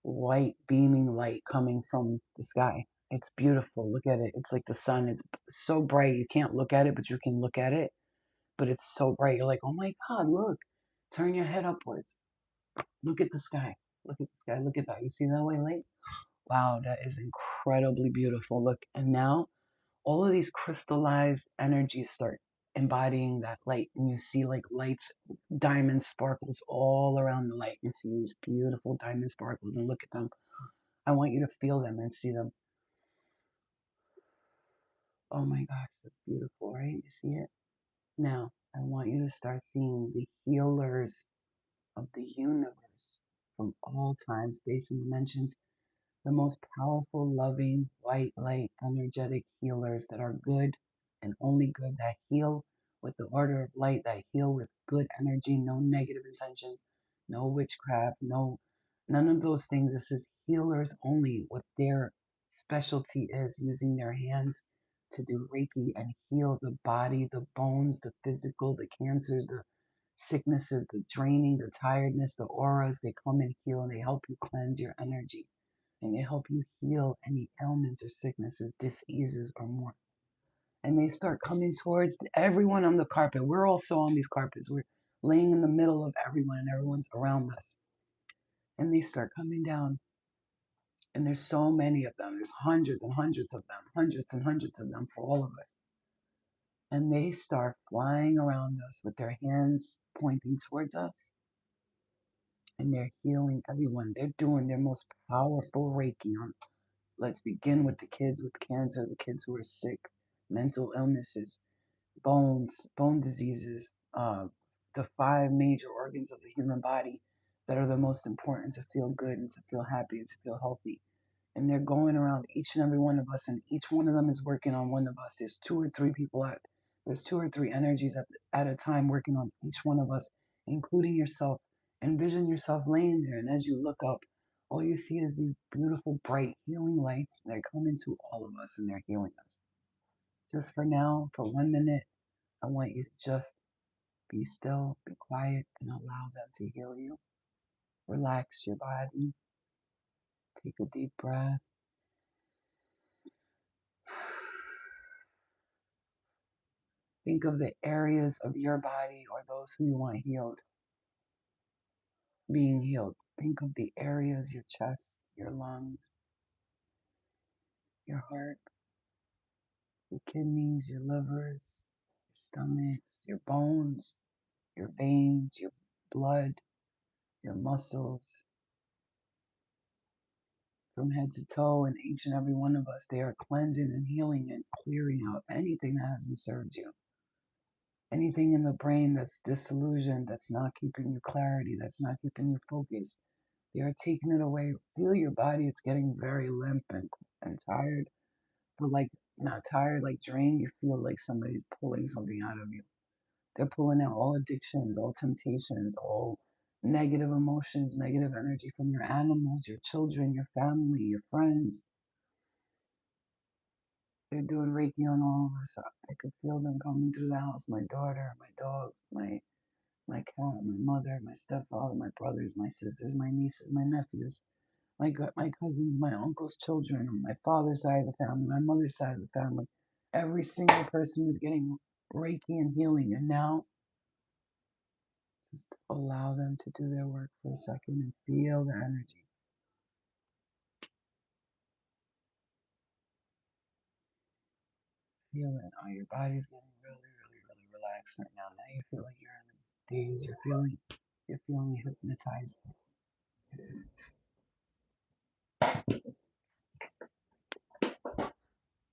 white beaming light coming from the sky. It's beautiful. Look at it. It's like the sun. It's so bright. You can't look at it, but you can look at it. But it's so bright. You're like, oh my God, look. Turn your head upwards. Look at the sky. Look at the sky. Look at that. You see that white light? Wow, that is incredibly beautiful. Look, and now all of these crystallized energies start embodying that light, and you see like lights, diamond sparkles all around the light. You see these beautiful diamond sparkles, and look at them. I want you to feel them and see them. Oh my gosh, that's beautiful, right? You see it? Now, I want you to start seeing the healers of the universe from all time, space, and dimensions, the most powerful, loving, white light, energetic healers that are good and only good, that heal with the order of light, that heal with good energy, no negative intention, no witchcraft, none of those things. This is healers only. What their specialty is using their hands to do Reiki and heal the body, the bones, the physical, the cancers, the sicknesses, the draining, the tiredness, the auras. They come and heal and they help you cleanse your energy and they help you heal any ailments or sicknesses, diseases, or more. And they start coming towards everyone on the carpet. We're also on these carpets. We're laying in the middle of everyone, and everyone's around us. And they start coming down. And there's so many of them. There's hundreds and hundreds of them, hundreds and hundreds of them for all of us. And they start flying around us with their hands pointing towards us. And they're healing everyone. They're doing their most powerful Reiki on. Let's begin with the kids with cancer, the kids who are sick, mental illnesses, bone diseases, the 5 major organs of the human body that are the most important to feel good and to feel happy and to feel healthy. and they're going around each and every one of us, and each one of them is working on one of us. There's two or three people at there's two or three energies at a time working on each one of us, including yourself. Envision yourself laying there, and as you look up, all you see is these beautiful, bright, healing lights. They're coming to all of us, and they're healing us. Just for now, for 1 minute, I want you to just be still, be quiet, and allow them to heal you. Relax your body. Take a deep breath. Think of the areas of your body or those who you want healed, being healed. Think of the areas, your chest, your lungs, your heart, your kidneys, your livers, your stomachs, your bones, your veins, your blood, your muscles, from head to toe, and each and every one of us, they are cleansing and healing and clearing out anything that hasn't served you. Anything in the brain that's disillusioned, that's not keeping you clarity, that's not keeping you focused, they are taking it away. Feel your body, it's getting very limp and tired, but like not tired, like drained. You feel like somebody's pulling something out of you. They're pulling out all addictions, all temptations, all negative emotions, negative energy from your animals, your children, your family, your friends. They're doing Reiki on all of us. I could feel them coming through the house. My daughter, my dog, my cat, my mother, my stepfather, my brothers, my sisters, my nieces, my nephews, my cousins, my uncle's children, my father's side of the family, my mother's side of the family. Every single person is getting Reiki and healing. And now just allow them to do their work for a second and feel the energy. Feel it. Oh, your body's getting really, really, really relaxed right now. Now you feel like you're in a daze. You're feeling hypnotized.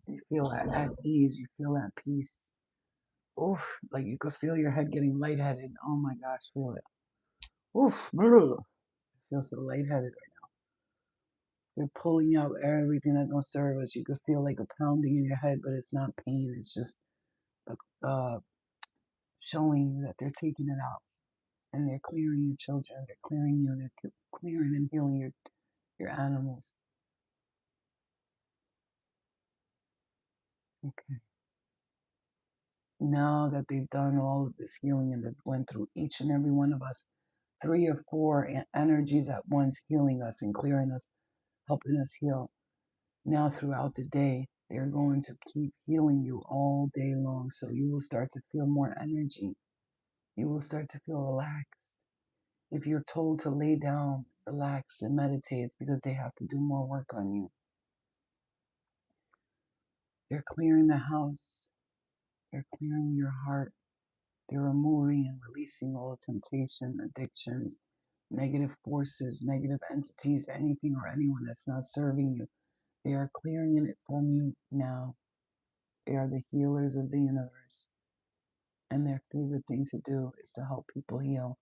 You feel at ease. You feel at peace. Oof, like you could feel your head getting lightheaded. Oh my gosh, feel it. Oof, I feel so lightheaded right now. You're pulling out everything that don't serve us. You could feel like a pounding in your head, but it's not pain. It's just uh, showing that they're taking it out and they're clearing your children. They're clearing you. They're clearing and healing your animals. Okay. Now that they've done all of this healing and they've went through each and every one of us, 3 or 4 energies at once healing us and clearing us, helping us heal. Now throughout the day, they're going to keep healing you all day long. So you will start to feel more energy. You will start to feel relaxed. If you're told to lay down, relax, and meditate, it's because they have to do more work on you. They're clearing the house. They're clearing your heart. They're removing and releasing all temptation, addictions, negative forces, negative entities, anything or anyone that's not serving you. They are clearing it from you now. They are the healers of the universe. And their favorite thing to do is to help people heal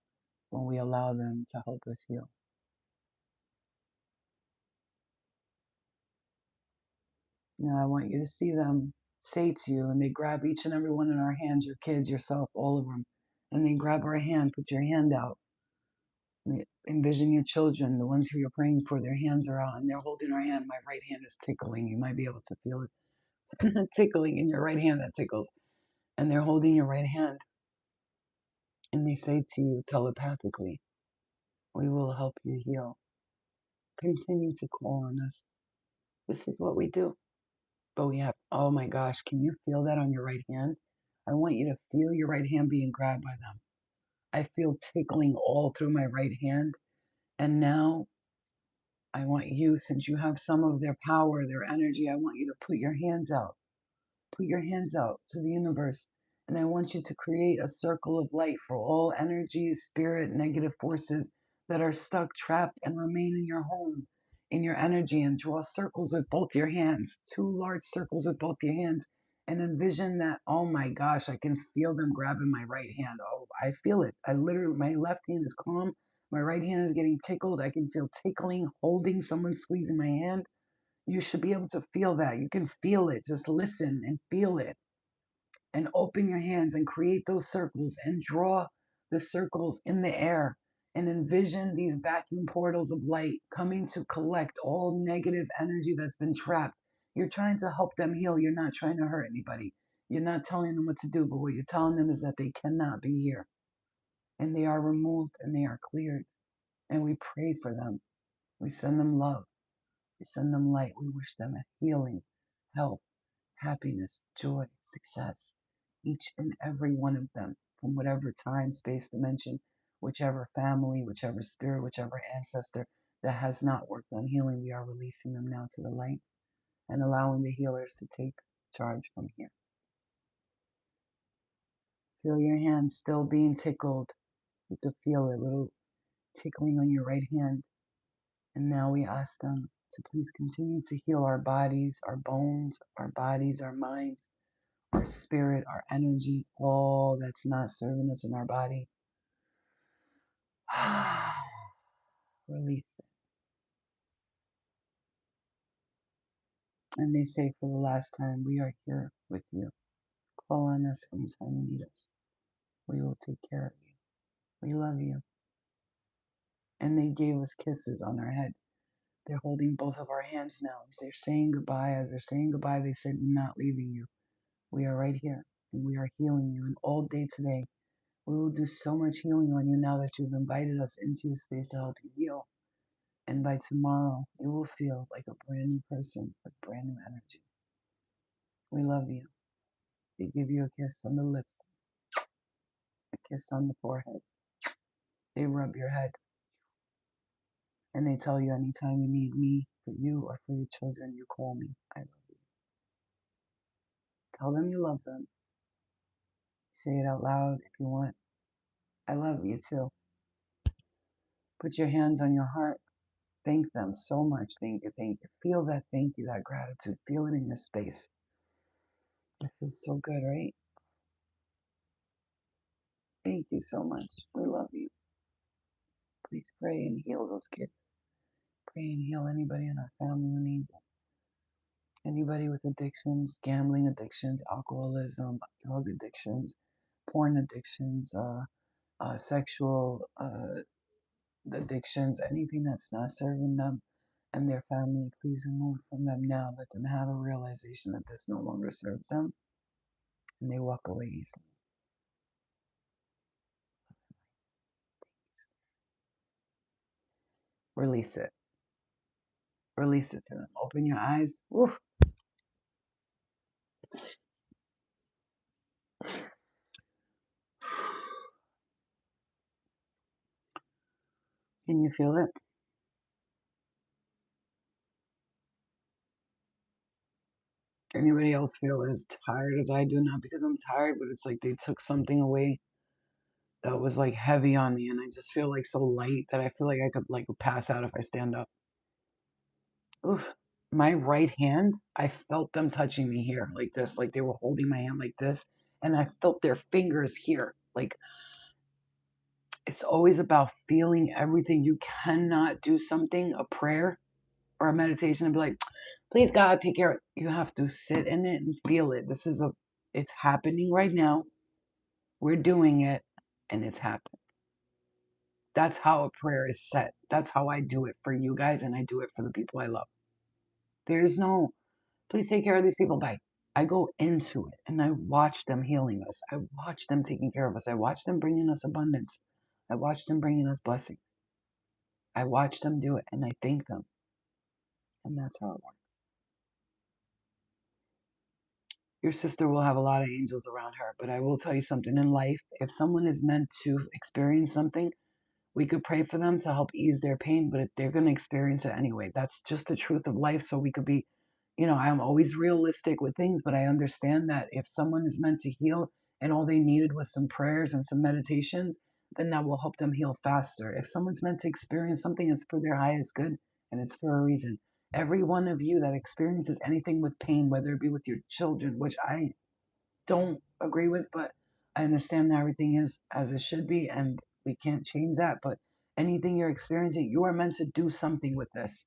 when we allow them to help us heal. Now, I want you to see them say to you, and they grab each and every one in our hands, your kids, yourself, all of them, and they grab our hand, put your hand out. Envision your children, the ones who you're praying for, their hands are out and they're holding our hand. My right hand is tickling. You might be able to feel it tickling in your right hand that tickles. And they're holding your right hand. And they say to you telepathically, we will help you heal. Continue to call on us. This is what we do. But we have, oh my gosh, can you feel that on your right hand? I want you to feel your right hand being grabbed by them. I feel tickling all through my right hand. And now I want you, since you have some of their power, their energy, I want you to put your hands out. Put your hands out to the universe. And I want you to create a circle of light for all energies, spirit, negative forces that are stuck, trapped, and remain in your home, in your energy, and draw circles with both your hands, 2 large circles with both your hands. And envision that, oh my gosh, I can feel them grabbing my right hand. Oh, I feel it. I literally, my left hand is calm. My right hand is getting tickled. I can feel tickling, holding someone squeezing my hand. You should be able to feel that. You can feel it. Just listen and feel it. And open your hands and create those circles and draw the circles in the air and envision these vacuum portals of light coming to collect all negative energy that's been trapped. You're trying to help them heal. You're not trying to hurt anybody. You're not telling them what to do, but what you're telling them is that they cannot be here and they are removed and they are cleared. And we pray for them. We send them love. We send them light. We wish them healing, health, happiness, joy, success, each and every one of them, from whatever time, space, dimension, whichever family, whichever spirit, whichever ancestor that has not worked on healing, we are releasing them now to the light and allowing the healers to take charge from here. Feel your hands still being tickled. You could feel a little tickling on your right hand. And now we ask them to please continue to heal our bodies, our bones, our bodies, our minds, our spirit, our energy, all that's not serving us in our body. Release it. And they say for the last time, we are here with you. Call on us anytime you need us. We will take care of you. We love you. And they gave us kisses on our head. They're holding both of our hands now. As they're saying goodbye, as they're saying goodbye, they said, we're not leaving you. We are right here and we are healing you. And all day today, we will do so much healing on you now that you've invited us into your space to help you heal. And by tomorrow, you will feel like a brand new person with brand new energy. We love you. They give you a kiss on the lips, a kiss on the forehead. They rub your head. And they tell you anytime you need me, for you or for your children, you call me. I love you. Tell them you love them. Say it out loud if you want. I love you too. Put your hands on your heart. Thank them so much. Thank you. Thank you. Feel that thank you, that gratitude. Feel it in your space. It feels so good, right? Thank you so much. We love you. Please pray and heal those kids. Pray and heal anybody in our family who needs it. Anybody with addictions, gambling addictions, alcoholism, drug addictions, porn addictions, sexual addictions, anything that's not serving them and their family, please remove it from them now. Let them have a realization that this no longer serves them and they walk away easily. Release it. Release it to them. Open your eyes. Oof. Can you feel it? Anybody else feel as tired as I do? Not because I'm tired, but it's like they took something away that was like heavy on me, and I just feel like so light that I feel like I could like pass out if I stand up. Oof. My right hand, I felt them touching me here like this, like they were holding my hand like this, and I felt their fingers here. Like it's always about feeling everything. You cannot do something, a prayer or a meditation, and be like, please God, take care of it. You have to sit in it and feel it. It's happening right now. We're doing it and it's happening. That's how a prayer is set. That's how I do it for you guys and I do it for the people I love. There's no, please take care of these people. Bye. I go into it and I watch them healing us. I watch them taking care of us. I watch them bringing us abundance. I watch them bringing us blessings. I watch them do it and I thank them. And that's how it works. Your sister will have a lot of angels around her, but I will tell you something in life. If someone is meant to experience something, we could pray for them to help ease their pain, but if they're going to experience it anyway, that's just the truth of life. So we could be, I'm always realistic with things, but I understand that if someone is meant to heal and all they needed was some prayers and some meditations, then that will help them heal faster. If someone's meant to experience something, it's for their highest good and it's for a reason. Every one of you that experiences anything with pain, whether it be with your children, which I don't agree with, but I understand that everything is as it should be and we can't change that. But anything you're experiencing, you are meant to do something with this.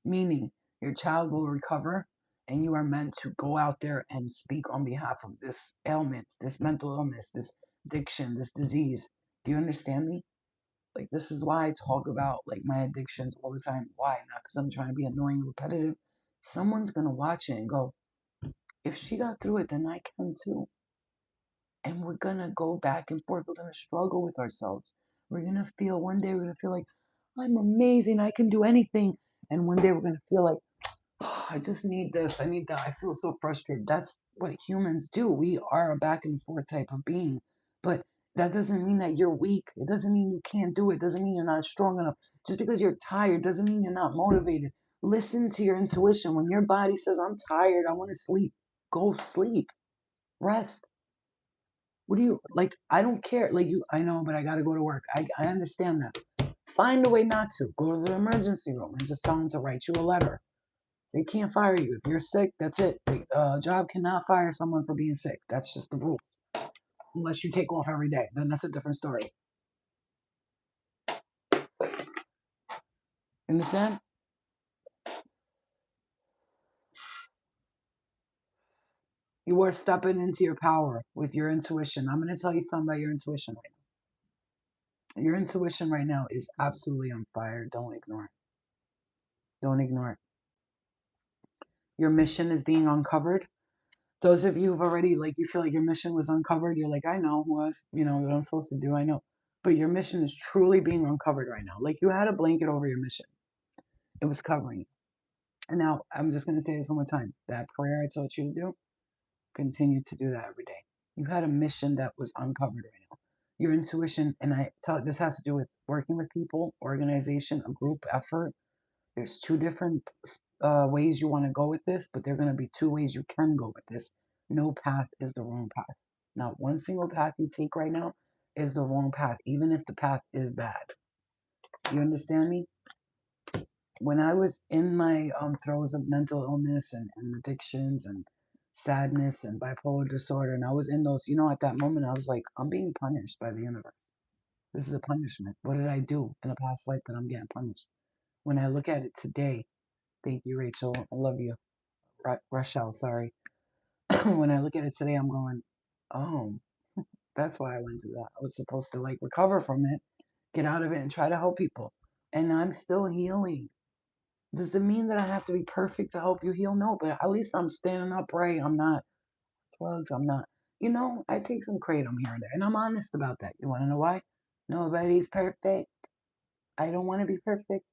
Meaning, Your child will recover, and you are meant to go out there and speak on behalf of this ailment, this mental illness, this addiction, this disease. Do you understand me? Like, this is why I talk about like my addictions all the time. Why? Not because I'm trying to be annoying and repetitive. Someone's gonna watch it and go, if she got through it, then I can too. And we're gonna go back and forth. We're gonna struggle with ourselves. We're gonna feel one day we're gonna feel like I'm amazing, I can do anything. And one day we're gonna feel like, "Oh, I just need this, I need that. I feel so frustrated." That's what humans do. We are a back and forth type of being. But that doesn't mean that you're weak. It doesn't mean you can't do it. It doesn't mean you're not strong enough. Just because you're tired doesn't mean you're not motivated. Listen to your intuition. When your body says, I'm tired, I want to sleep, go sleep, rest. What do you like? I don't care. Like you, I know, but I got to go to work. I understand that. Find a way not to. Go to the emergency room and just tell them to write you a letter. They can't fire you. If you're sick, that's it. The job cannot fire someone for being sick. That's just the rules. Unless you take off every day, then that's a different story. Understand? You are stepping into your power with your intuition. I'm going to tell you something about your intuition right now. Your intuition right now is absolutely on fire. Don't ignore it. Don't ignore it. Your mission is being uncovered. Those of you who've already, like, you feel like your mission was uncovered, you're like, I know what I'm supposed to do, I know. But your mission is truly being uncovered right now. Like, you had a blanket over your mission, it was covering you. And now, I'm just going to say this one more time. That prayer I taught you to do, continue to do that every day. You had a mission that was uncovered right now. Your intuition, and I tell this has to do with working with people, organization, a group effort. There's two different ways you want to go with this, but there are going to be two ways you can go with this. No path is the wrong path. Not one single path you take right now is the wrong path, even if the path is bad. You understand me? When I was in my throes of mental illness and addictions and sadness and bipolar disorder, and I was in those, at that moment, I was like, I'm being punished by the universe. This is a punishment. What did I do in a past life that I'm getting punished? When I look at it today, thank you, Rachel. I love you. Rochelle, sorry. When I look at it today, I'm going, oh, that's why I went through that. I was supposed to like recover from it, get out of it, and try to help people. And I'm still healing. Does it mean that I have to be perfect to help you heal? No, but at least I'm standing upright. I'm not drugs. I'm not, I take some kratom here and there. And I'm honest about that. You want to know why? Nobody's perfect. I don't want to be perfect.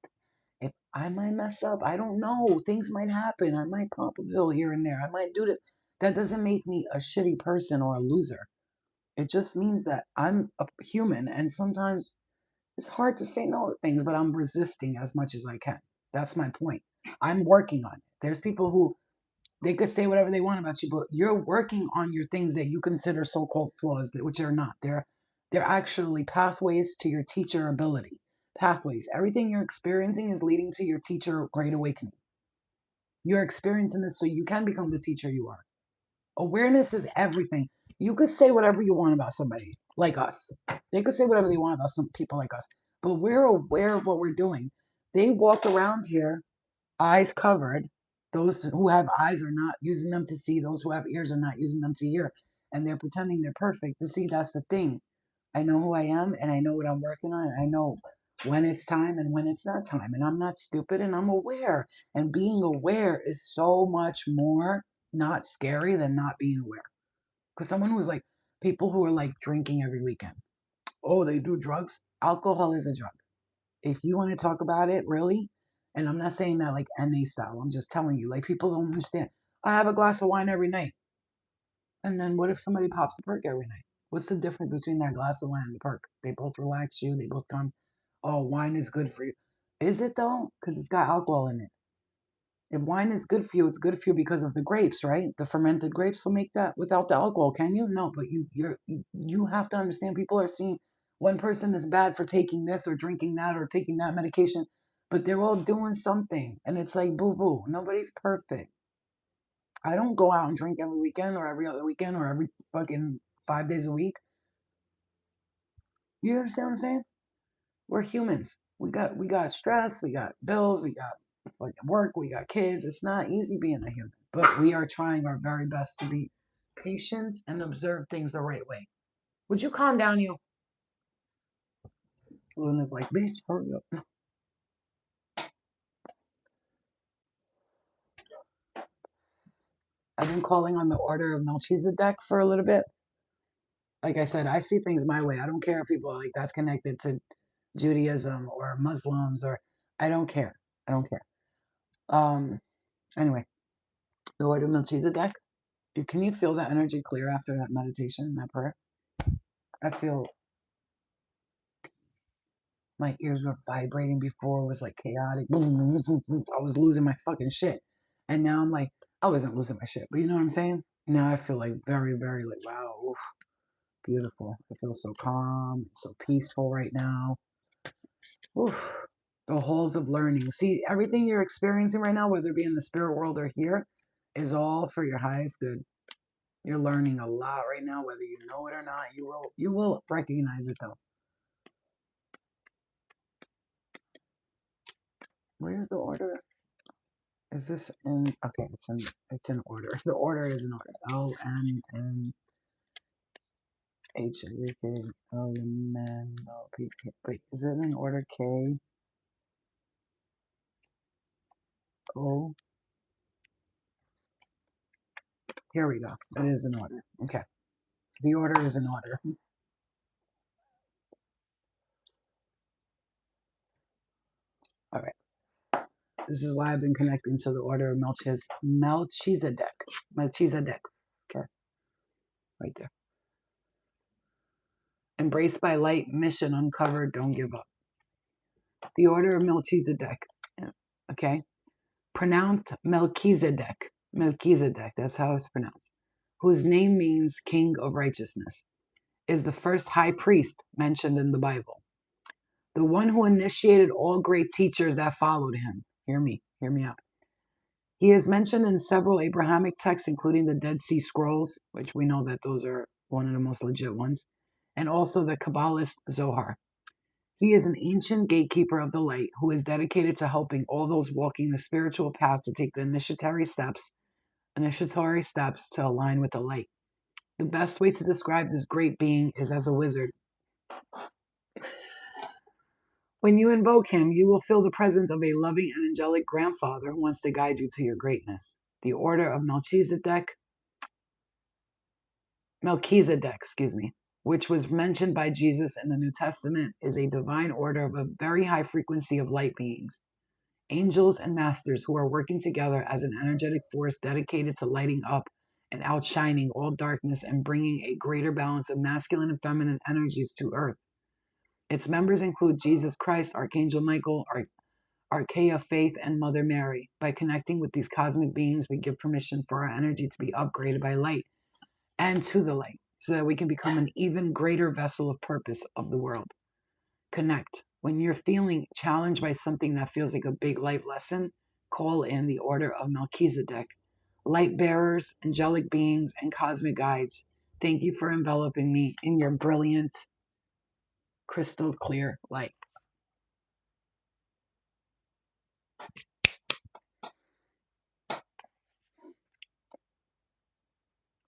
If I might mess up, I don't know. Things might happen. I might pop a pill here and there. I might do this. That doesn't make me a shitty person or a loser. It just means that I'm a human and sometimes it's hard to say no to things, but I'm resisting as much as I can. That's my point. I'm working on it. There's people who they could say whatever they want about you, but you're working on your things that you consider so-called flaws, which are not. They're actually pathways to your teacher ability. Pathways. Everything you're experiencing is leading to your teacher great awakening. You're experiencing this so you can become the teacher you are. Awareness is everything. You could say whatever you want about somebody like us. They could say whatever they want about some people like us, but we're aware of what we're doing. They walk around here, eyes covered. Those who have eyes are not using them to see. Those who have ears are not using them to hear. And they're pretending they're perfect. To see, that's the thing. I know who I am and I know what I'm working on. I know when it's time and when it's not time. And I'm not stupid and I'm aware. And being aware is so much more not scary than not being aware. Because someone who's like, people who are like drinking every weekend, oh, they do drugs. Alcohol is a drug. If you want to talk about it, really, and I'm not saying that like NA style, I'm just telling you, like people don't understand. I have a glass of wine every night. And then what if somebody pops a perk every night? What's the difference between that glass of wine and the perk? They both relax you. They both come, oh, wine is good for you. Is it though? Because it's got alcohol in it. If wine is good for you, it's good for you because of the grapes, right? The fermented grapes will make that without the alcohol, can you? No, but you have to understand people are seeing one person is bad for taking this or drinking that or taking that medication, but they're all doing something. And it's like boo boo. Nobody's perfect. I don't go out and drink every weekend or every other weekend or every fucking 5 days a week. You understand what I'm saying? We're humans. We got stress, we got bills, we got like work, we got kids. It's not easy being a human, but we are trying our very best to be patient and observe things the right way. Would you calm down, you? Luna's like, bitch, hurry up. I've been calling on the Order of Melchizedek for a little bit. Like I said, I see things my way. I don't care if people are like that's connected to Judaism or Muslims or I don't care. I don't care. Anyway, the Order of Melchizedek. Can you feel that energy clear after that meditation, that prayer? I feel my ears were vibrating before. It was like chaotic. I was losing my fucking shit. And now I'm like, I wasn't losing my shit, but you know what I'm saying? Now I feel like very, very like, wow, oof, beautiful. I feel so calm, so peaceful right now. Oof. The halls of learning. See, everything you're experiencing right now, whether it be in the spirit world or here, is all for your highest good. You're learning a lot right now, whether you know it or not. You will recognize it though. Where's the order? Is this in? Okay, it's in order. The order is in order. O N N H J K L M N O P K. Wait, is it in order? K O. Here we go. It is in order. Okay, the order is in order. All right. This is why I've been connecting to the order of Melchizedek. Melchizedek. Okay, right there. Embraced by light, mission uncovered, don't give up. The order of Melchizedek. Okay. Pronounced Melchizedek. Melchizedek, that's how it's pronounced. Whose name means King of Righteousness, is the first high priest mentioned in the Bible. The one who initiated all great teachers that followed him. Hear me out. He is mentioned in several Abrahamic texts, including the Dead Sea Scrolls, which we know that those are one of the most legit ones, and also the Kabbalist Zohar. He is an ancient gatekeeper of the light who is dedicated to helping all those walking the spiritual path to take the initiatory steps to align with the light. The best way to describe this great being is as a wizard. When you invoke him, you will feel the presence of a loving and angelic grandfather who wants to guide you to your greatness. The order of Melchizedek, which was mentioned by Jesus in the New Testament, is a divine order of a very high frequency of light beings, angels and masters who are working together as an energetic force dedicated to lighting up and outshining all darkness and bringing a greater balance of masculine and feminine energies to earth. Its members include Jesus Christ, Archangel Michael, Archaea Faith, and Mother Mary. By connecting with these cosmic beings, we give permission for our energy to be upgraded by light and to the light so that we can become an even greater vessel of purpose of the world. Connect. When you're feeling challenged by something that feels like a big life lesson, call in the order of Melchizedek. Light bearers, angelic beings, and cosmic guides, thank you for enveloping me in your brilliant, crystal clear light.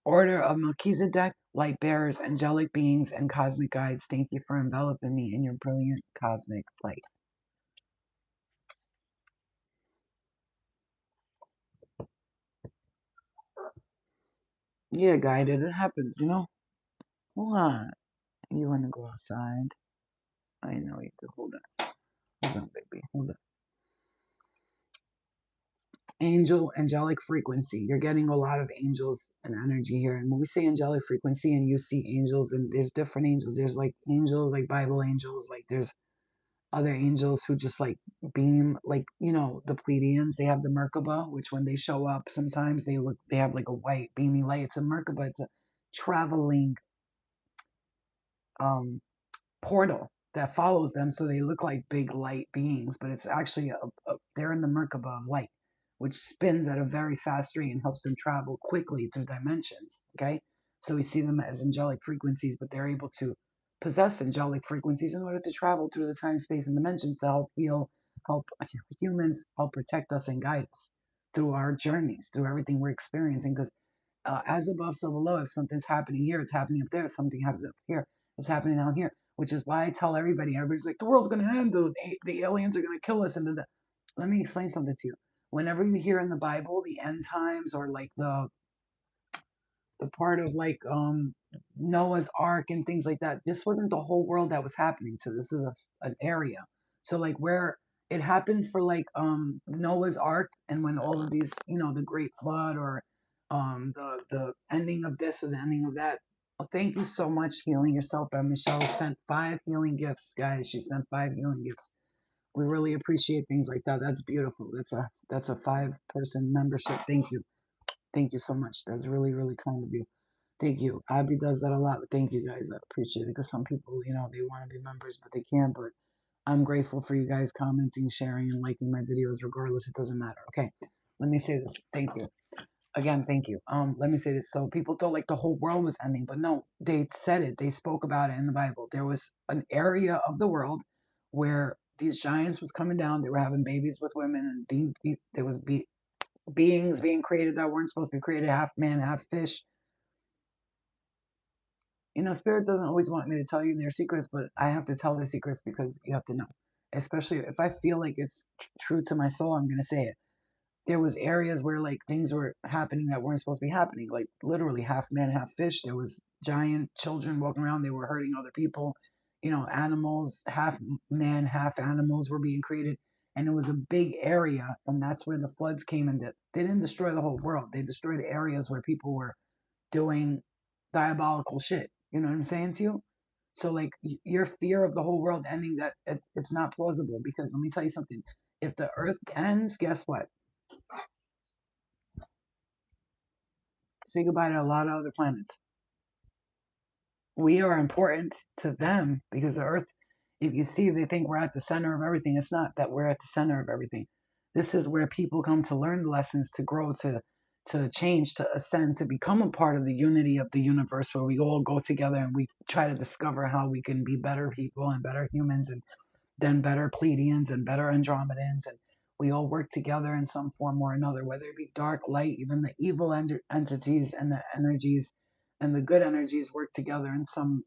Order of Melchizedek, light bearers, angelic beings, and cosmic guides, thank you for enveloping me in your brilliant cosmic light. Yeah, guided. It happens, you know? What? You want to go outside? I know you do. Hold on. Hold on, baby. Hold on. Angelic frequency. You're getting a lot of angels and energy here. And when we say angelic frequency and you see angels, and there's different angels, there's like angels, like Bible angels, like there's other angels who just like beam, like, you know, the Pleiadians, they have the Merkaba, which when they show up, sometimes they have like a white beamy light. It's a Merkaba, it's a traveling portal that follows them, so they look like big light beings, but it's actually they're in the Merkaba of light, which spins at a very fast rate and helps them travel quickly through dimensions. Okay, so we see them as angelic frequencies, but they're able to possess angelic frequencies in order to travel through the time, space, and dimensions to help heal help humans help protect us and guide us through our journeys, through everything we're experiencing. Because as above, so below. If something's happening here, it's happening up there. If something happens up here, it's happening down here. Which is why I tell everybody, everybody's like, the world's going to end, the aliens are going to kill us. And let me explain something to you. Whenever you hear in the Bible the end times, or like the part of like Noah's Ark and things like that, this wasn't the whole world that was happening to. This is an area. So like where it happened for like Noah's Ark, and when all of these, the Great Flood, or the ending of this or the ending of that. Well, thank you so much, Healing Yourself. And Michelle sent 5 healing gifts, guys. She sent 5 healing gifts. We really appreciate things like that. That's beautiful. That's a 5-person membership. Thank you so much. That's really, really kind of you. Thank you. Abby does that a lot. But thank you, guys. I appreciate it, because some people, they want to be members, but they can't. But I'm grateful for you guys commenting, sharing, and liking my videos. Regardless, it doesn't matter. Okay, let me say this. Thank you again. Thank you. Let me say this. So people thought like the whole world was ending, but no. They said it. They spoke about it in the Bible. There was an area of the world where these giants was coming down. They were having babies with women, and there was beings being created that weren't supposed to be created, half man, half fish. Spirit doesn't always want me to tell you their secrets, but I have to tell the secrets because you have to know. Especially if I feel like it's true to my soul, I'm going to say it. There was areas where like things were happening that weren't supposed to be happening, like literally half man, half fish. There was giant children walking around. They were hurting other people. Animals, half man, half animals were being created. And it was a big area. And that's where the floods came in. That they didn't destroy the whole world. They destroyed areas where people were doing diabolical shit. You know what I'm saying to you? So like your fear of the whole world ending, that it's not plausible, because let me tell you something. If the earth ends, guess what? Say goodbye to a lot of other planets. We are important to them because the earth, if you see, they think we're at the center of everything. It's not that we're at the center of everything. This is where people come to learn the lessons, to grow, to change, to ascend, to become a part of the unity of the universe, where we all go together and we try to discover how we can be better people and better humans, and then better Pleiadians and better Andromedans. And we all work together in some form or another, whether it be dark, light, even the evil entities and the energies and the good energies work together in some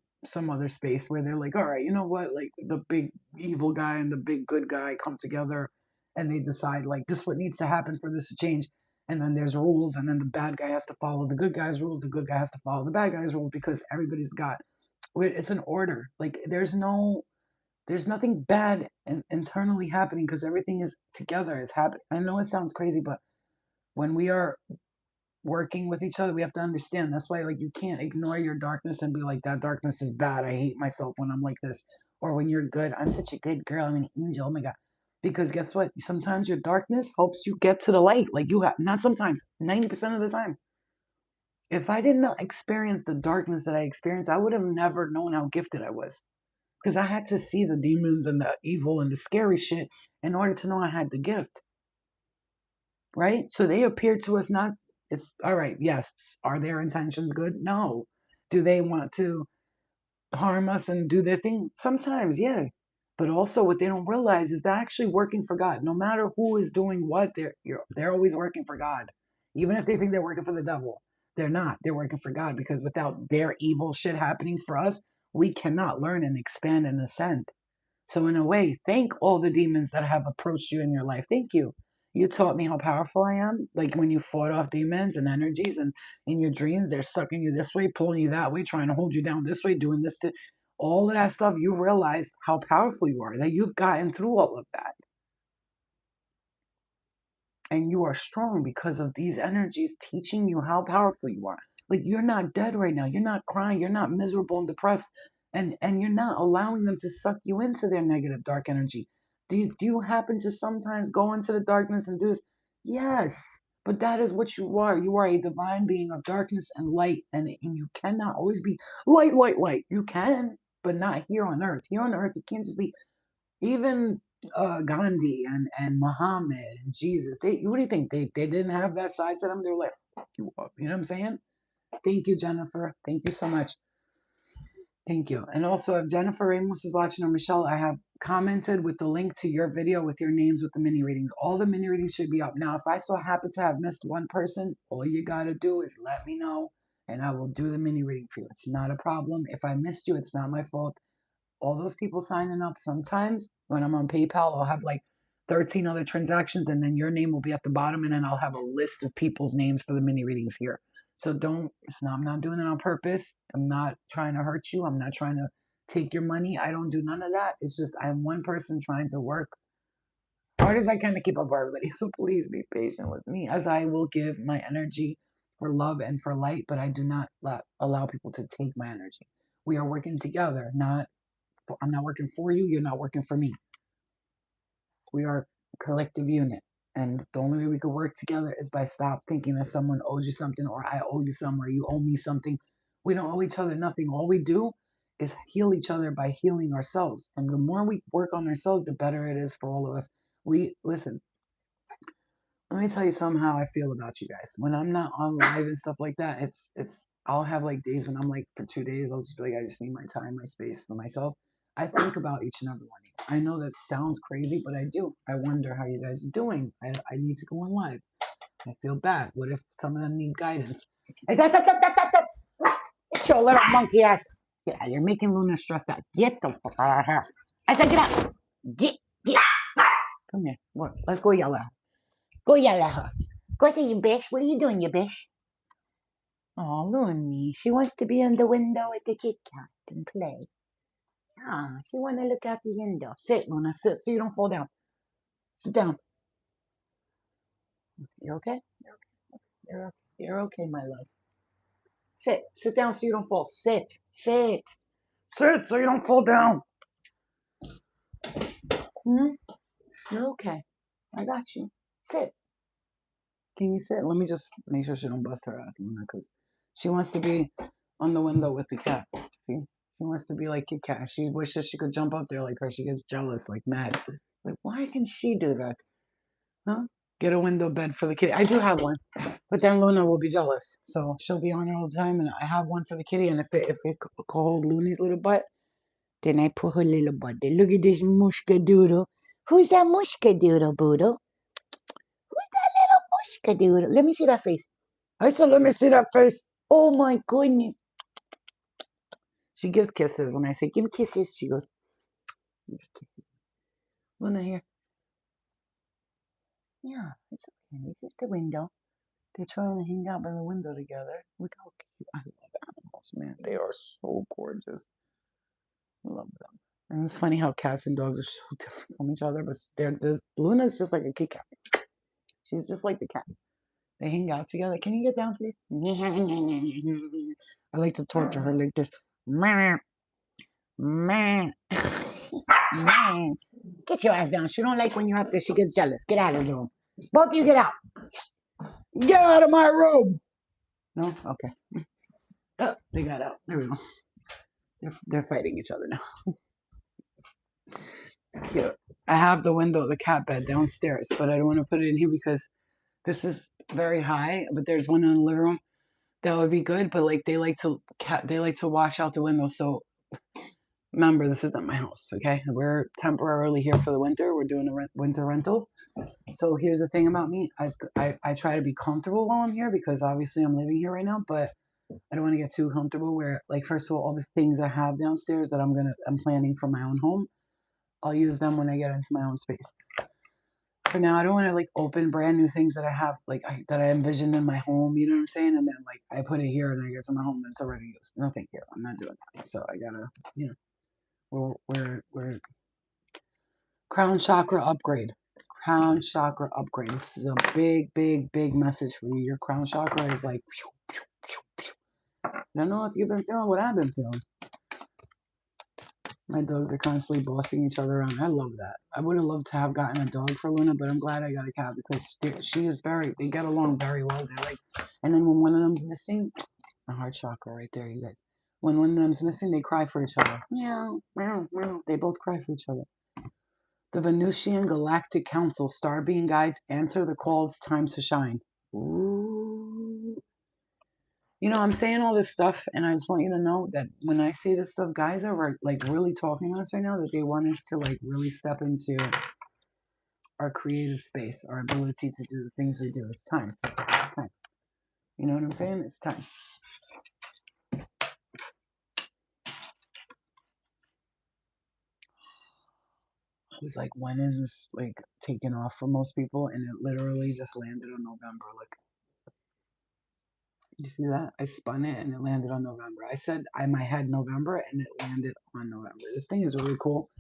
other space where they're like, all right, you know what? Like the big evil guy and the big good guy come together, and they decide like this what needs to happen for this to change. And then there's rules, and then the bad guy has to follow the good guy's rules. The good guy has to follow the bad guy's rules, because everybody's got, it's an order. Like there's nothing bad and internally happening, because everything is together. It's happening. I know it sounds crazy, but when we are working with each other, we have to understand. That's why, like, you can't ignore your darkness and be like, that darkness is bad. I hate myself when I'm like this. Or when you're good, I'm such a good girl. I'm an angel. Oh my God. Because guess what? Sometimes your darkness helps you get to the light. Like you have, not sometimes, 90% of the time. If I didn't experience the darkness that I experienced, I would have never known how gifted I was, because I had to see the demons and the evil and the scary shit in order to know I had the gift, right? So they appear to us not, it's all right, yes. Are their intentions good? No. Do they want to harm us and do their thing? Sometimes, yeah. But also what they don't realize is they're actually working for God. No matter who is doing what, they're always working for God. Even if they think they're working for the devil, they're not. They're working for God, because without their evil shit happening for us, we cannot learn and expand and ascend. So in a way, thank all the demons that have approached you in your life. Thank you. You taught me how powerful I am. Like when you fought off demons and energies, and in your dreams, they're sucking you this way, pulling you that way, trying to hold you down this way, doing this to all of that stuff. You realize how powerful you are, that you've gotten through all of that. And you are strong because of these energies teaching you how powerful you are. Like you're not dead right now. You're not crying. You're not miserable and depressed, and you're not allowing them to suck you into their negative dark energy. Do you happen to sometimes go into the darkness and do this? Yes, but that is what you are. You are a divine being of darkness and light, and you cannot always be light, light, light. You can, but not here on earth. Here on earth, you can't just be, even Gandhi and Muhammad and Jesus. What do you think? They didn't have that side to them. They were like, "Fuck you up." You know what I'm saying? Thank you, Jennifer. Thank you so much. Thank you. And also, if Jennifer Ramos is watching, or Michelle, I have commented with the link to your video with your names with the mini readings. All the mini readings should be up. Now, if I so happen to have missed one person, all you got to do is let me know and I will do the mini reading for you. It's not a problem. If I missed you, it's not my fault. All those people signing up, sometimes when I'm on PayPal, I'll have like 13 other transactions and then your name will be at the bottom and then I'll have a list of people's names for the mini readings here. So I'm not doing it on purpose. I'm not trying to hurt you. I'm not trying to take your money. I don't do none of that. It's just I'm one person trying to work hard as I can to keep up with everybody. So please be patient with me as I will give my energy for love and for light, but I do not allow people to take my energy. We are working together, I'm not working for you. You're not working for me. We are a collective unit. And the only way we could work together is by stop thinking that someone owes you something or I owe you something or you owe me something. We don't owe each other nothing. All we do is heal each other by healing ourselves. And the more we work on ourselves, the better it is for all of us. Listen, let me tell you somehow I feel about you guys. When I'm not on live and stuff like that, I'll have like days when I'm like for 2 days, I'll just be like, I just need my time, my space for myself. I think about each and every one of you. I know that sounds crazy, but I do. I wonder how you guys are doing. I need to go on live. I feel bad. What if some of them need guidance? It's your little monkey ass. Yeah, you're making Luna stressed out. Get the fuck out of here. I said, get out. Get. Come here. What? Let's go yell at her. Go yell at her. Go to you, bitch. What are you doing, you bitch? Oh, Looney. She wants to be on the window with the Kit Kat and play. Ah, she want to look out the window. Sit, Luna. Sit so you don't fall down. Sit down. You okay? You're okay. You're okay, my love. Sit. Sit down so you don't fall. Sit. Sit. Sit so you don't fall down. Hmm? You're okay. I got you. Sit. Can you sit? Let me just make sure she don't bust her ass, Luna, because she wants to be on the window with the cat. See? She wants to be like Kit Kat. She wishes she could jump up there like her. She gets jealous, like mad. Like, why can she do that? Huh? Get a window bed for the kitty. I do have one, but then Luna will be jealous, so she'll be on it all the time. And I have one for the kitty, and if it could hold Looney's little butt, then I put her little butt there. Look at this mushka doodle. Who's that mushka doodle, Boodle? Who's that little mushka doodle? Let me see that face. I said, let me see that face. Oh my goodness. She gives kisses when I say, give me kisses. She goes, Luna here. Yeah, it's okay. It's just a window. They're trying to hang out by the window together. Look how cute. I love animals, man. They are so gorgeous. I love them. And it's funny how cats and dogs are so different from each other, but Luna's just like a Kit Kat. She's just like the cat. They hang out together. Can you get down, please? I like to torture her like this. Get your ass down. She don't like when you're up there. She gets jealous. Get out of the room. Both of you get out. Get out of my room. No? Okay. Oh, they got out. There we go. They're fighting each other now. It's cute. I have the cat bed downstairs, but I don't want to put it in here because this is very high. But there's one in the living room that would be good. But like they like to wash out the window. So remember, this isn't my house. Okay, we're temporarily here for the winter. We're doing a winter rental. So here's the thing about me. I try to be comfortable while I'm here because obviously I'm living here right now, but I don't want to get too comfortable where, like, first of all the things I have downstairs that I'm planning for my own home, I'll use them when I get into my own space. For now, I don't want to like open brand new things that I have, like that I envisioned in my home, you know what I'm saying? And then like I put it here and I get to my home and it's already used. No, thank you. I'm not doing that. So I gotta, you know, we're crown chakra upgrade. Crown chakra upgrade. This is a big, big, big message for you. Your crown chakra is like, I don't know if you've been feeling what I've been feeling. My dogs are constantly bossing each other around. I love that. I would have loved to have gotten a dog for Luna, but I'm glad I got a cat because they get along very well. They're like, and then when one of them's missing, a heart chakra right there, you guys. When one of them's missing, they cry for each other. Meow, meow, meow. They both cry for each other. The Venusian Galactic Council, star being guides, answer the call. It's time to shine. Ooh. I'm saying all this stuff, and I just want you to know that when I say this stuff, guys are like really talking to us right now. That they want us to like really step into our creative space, our ability to do the things we do. It's time. It's time. You know what I'm saying? It's time. I was like, when is this like taking off for most people? And it literally just landed on November. Like, you see that? I spun it and it landed on November. I said I might had November and it landed on November. This thing is really cool.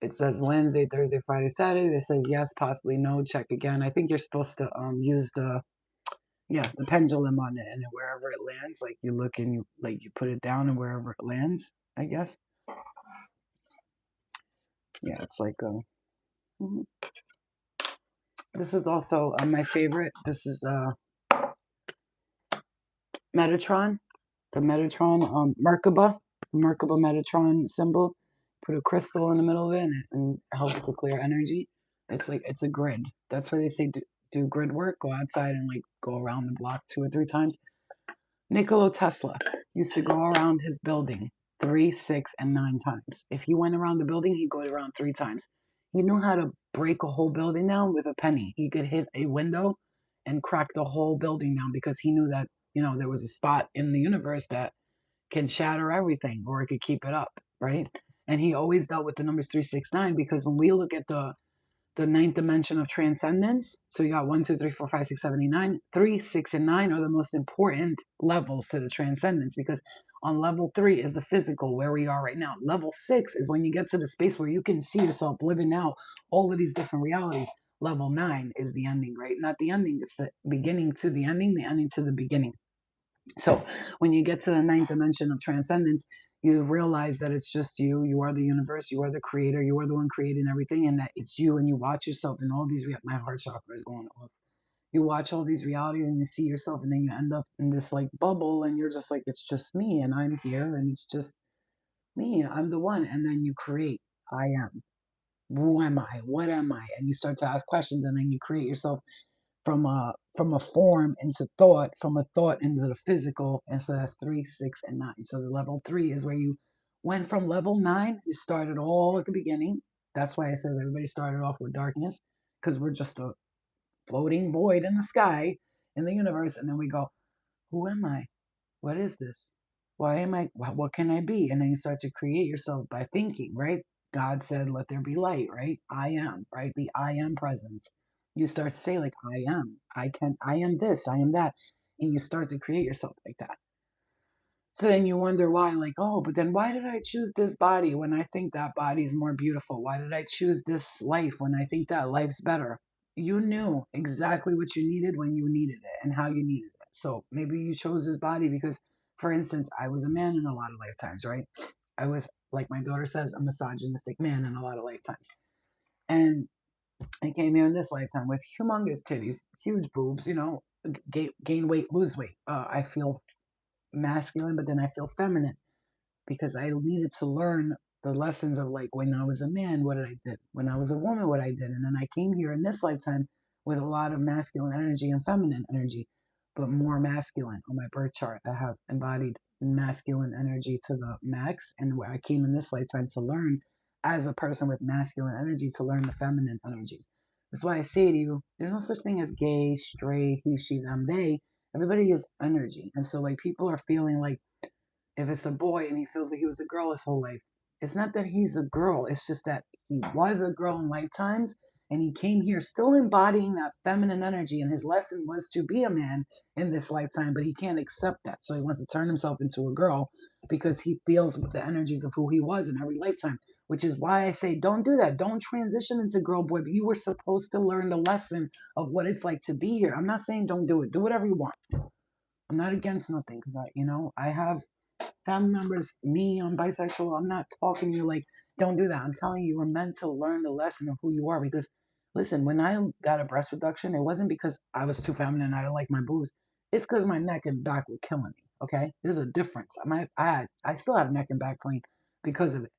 It says Wednesday, Thursday, Friday, Saturday. It says yes, possibly no, check again. I think you're supposed to use the pendulum on it, and then wherever it lands, like you look and you put it down and wherever it lands, I guess. Yeah, it's like mhm. This is also my favorite. This is Metatron, the Metatron Merkaba, Metatron symbol. Put a crystal in the middle of it, and it helps to clear energy. It's like it's a grid. That's why they say do grid work. Go outside and like go around the block 2 or 3 times. Nikola Tesla used to go around his building 3, 6, and 9 times. If he went around the building, he'd go around 3 times. He knew how to break a whole building down with a penny. He could hit a window and crack the whole building down because he knew that, there was a spot in the universe that can shatter everything or it could keep it up, right? And he always dealt with the numbers 369 because when we look at the ninth dimension of transcendence. So you got 1, 2, 3, 4, 5, 6, 7, 8, 9. 3, 6, and 9 are the most important levels to the transcendence because on level 3 is the physical, where we are right now. Level 6 is when you get to the space where you can see yourself living out all of these different realities. Level 9 is the ending, right? Not the ending, it's the beginning to the ending to the beginning. So when you get to the ninth dimension of transcendence, you realize that it's just you. You are the universe. You are the creator. You are the one creating everything, and that it's you. And you watch yourself in all these. My heart chakra is going off. You watch all these realities, and you see yourself, and then you end up in this like bubble, and you're just like, it's just me, and I'm here, and it's just me. I'm the one, and then you create. I am. Who am I? What am I? And you start to ask questions, and then you create yourself from a form into thought, from a thought into the physical, and so that's 3, 6, and 9. So the level 3 is where you went from level 9. You started all at the beginning. That's why it says everybody started off with darkness, because we're just a floating void in the sky, in the universe, and then we go, who am I? What is this? Why am I? What can I be? And then you start to create yourself by thinking, right? God said, let there be light, right? I am, right? The I am presence. You start to say, like, I am, I am this, I am that. And you start to create yourself like that. So then you wonder why, like, oh, but then why did I choose this body when I think that body's more beautiful? Why did I choose this life when I think that life's better? You knew exactly what you needed when you needed it and how you needed it. So maybe you chose this body because, for instance, I was a man in a lot of lifetimes, right? I was, like my daughter says, a misogynistic man in a lot of lifetimes. And I came here in this lifetime with humongous titties, huge boobs, gain weight, lose weight. I feel masculine, but then I feel feminine because I needed to learn the lessons of like when I was a man, what did I did? When I was a woman, what I did. And then I came here in this lifetime with a lot of masculine energy and feminine energy, but more masculine on my birth chart. I have embodied masculine energy to the max. And where I came in this lifetime to learn as a person with masculine energy to learn the feminine energies. That's why I say to you, there's no such thing as gay, straight, he, she, them, they. Everybody is energy. And so like people are feeling like if it's a boy and he feels like he was a girl his whole life, it's not that he's a girl. It's just that he was a girl in lifetimes and he came here still embodying that feminine energy. And his lesson was to be a man in this lifetime, but he can't accept that. So he wants to turn himself into a girl because he feels with the energies of who he was in every lifetime, which is why I say don't do that. Don't transition into girl boy. But you were supposed to learn the lesson of what it's like to be here. I'm not saying don't do it. Do whatever you want. I'm not against nothing because I have family members, me, I'm bisexual. I'm not talking to you like, don't do that. I'm telling you, you were meant to learn the lesson of who you are. Because, listen, when I got a breast reduction, it wasn't because I was too feminine and I didn't like my boobs. It's because my neck and back were killing me. Okay, there's a difference. I still have neck and back pain because of it.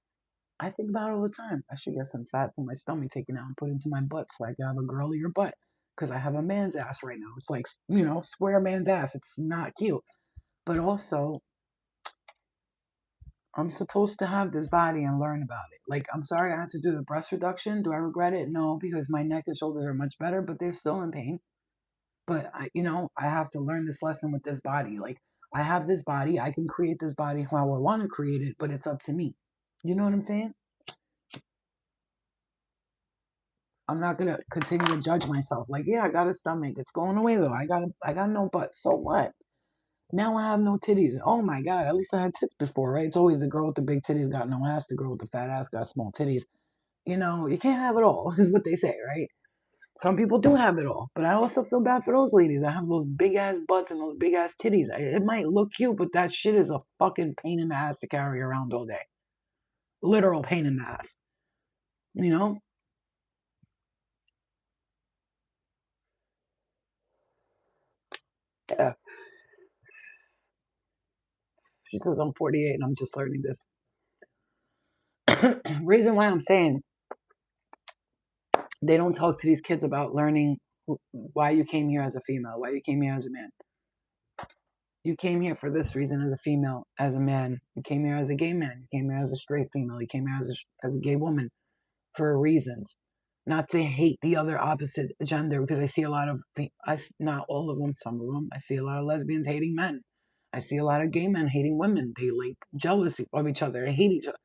I think about it all the time. I should get some fat from my stomach taken out and put into my butt so I can have a girlier butt. Because I have a man's ass right now. It's like, square man's ass. It's not cute. But also, I'm supposed to have this body and learn about it. Like, I'm sorry I had to do the breast reduction. Do I regret it? No, because my neck and shoulders are much better, but they're still in pain. But I have to learn this lesson with this body. Like, I have this body. I can create this body how I want to create it, but it's up to me. You know what I'm saying? I'm not gonna continue to judge myself. Like, yeah, I got a stomach. It's going away though. I got no butt. So what? Now I have no titties. Oh my god, at least I had tits before, right? It's always the girl with the big titties got no ass, the girl with the fat ass got small titties. You can't have it all, is what they say, right? Some people do have it all, but I also feel bad for those ladies. I have those big ass butts and those big ass titties. It might look cute, but that shit is a fucking pain in the ass to carry around all day. Literal pain in the ass. You know? Yeah. She says I'm 48 and I'm just learning this. Reason why I'm saying they don't talk to these kids about learning why you came here as a female, why you came here as a man. You came here for this reason as a female, as a man. You came here as a gay man. You came here as a straight female. You came here as a gay woman for reasons. Not to hate the other opposite gender, because I see a lot of, not all of them, some of them. I see a lot of lesbians hating men. I see a lot of gay men hating women. They like jealous of each other. They hate each other.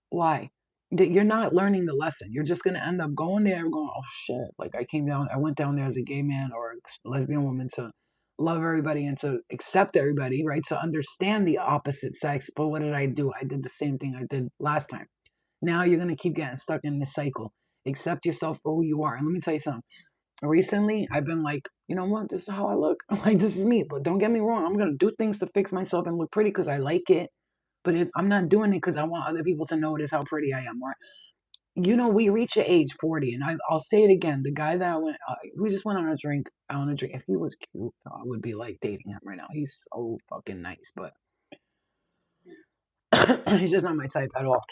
Why? You're not learning the lesson. You're just gonna end up going there and going, oh shit. Like I went down there as a gay man or a lesbian woman to love everybody and to accept everybody, right? To understand the opposite sex. But what did I do? I did the same thing I did last time. Now you're gonna keep getting stuck in this cycle. Accept yourself for who you are. And let me tell you something. Recently, I've been like, you know what? This is how I look. Like, this is me. But don't get me wrong. I'm gonna do things to fix myself and look pretty because I like it. But I'm not doing it because I want other people to notice how pretty I am. Or, we reach the age 40, and I'll say it again. The guy that we just went on a drink. On a drink. If he was cute, I would be like dating him right now. He's so fucking nice, but he's just not my type at all.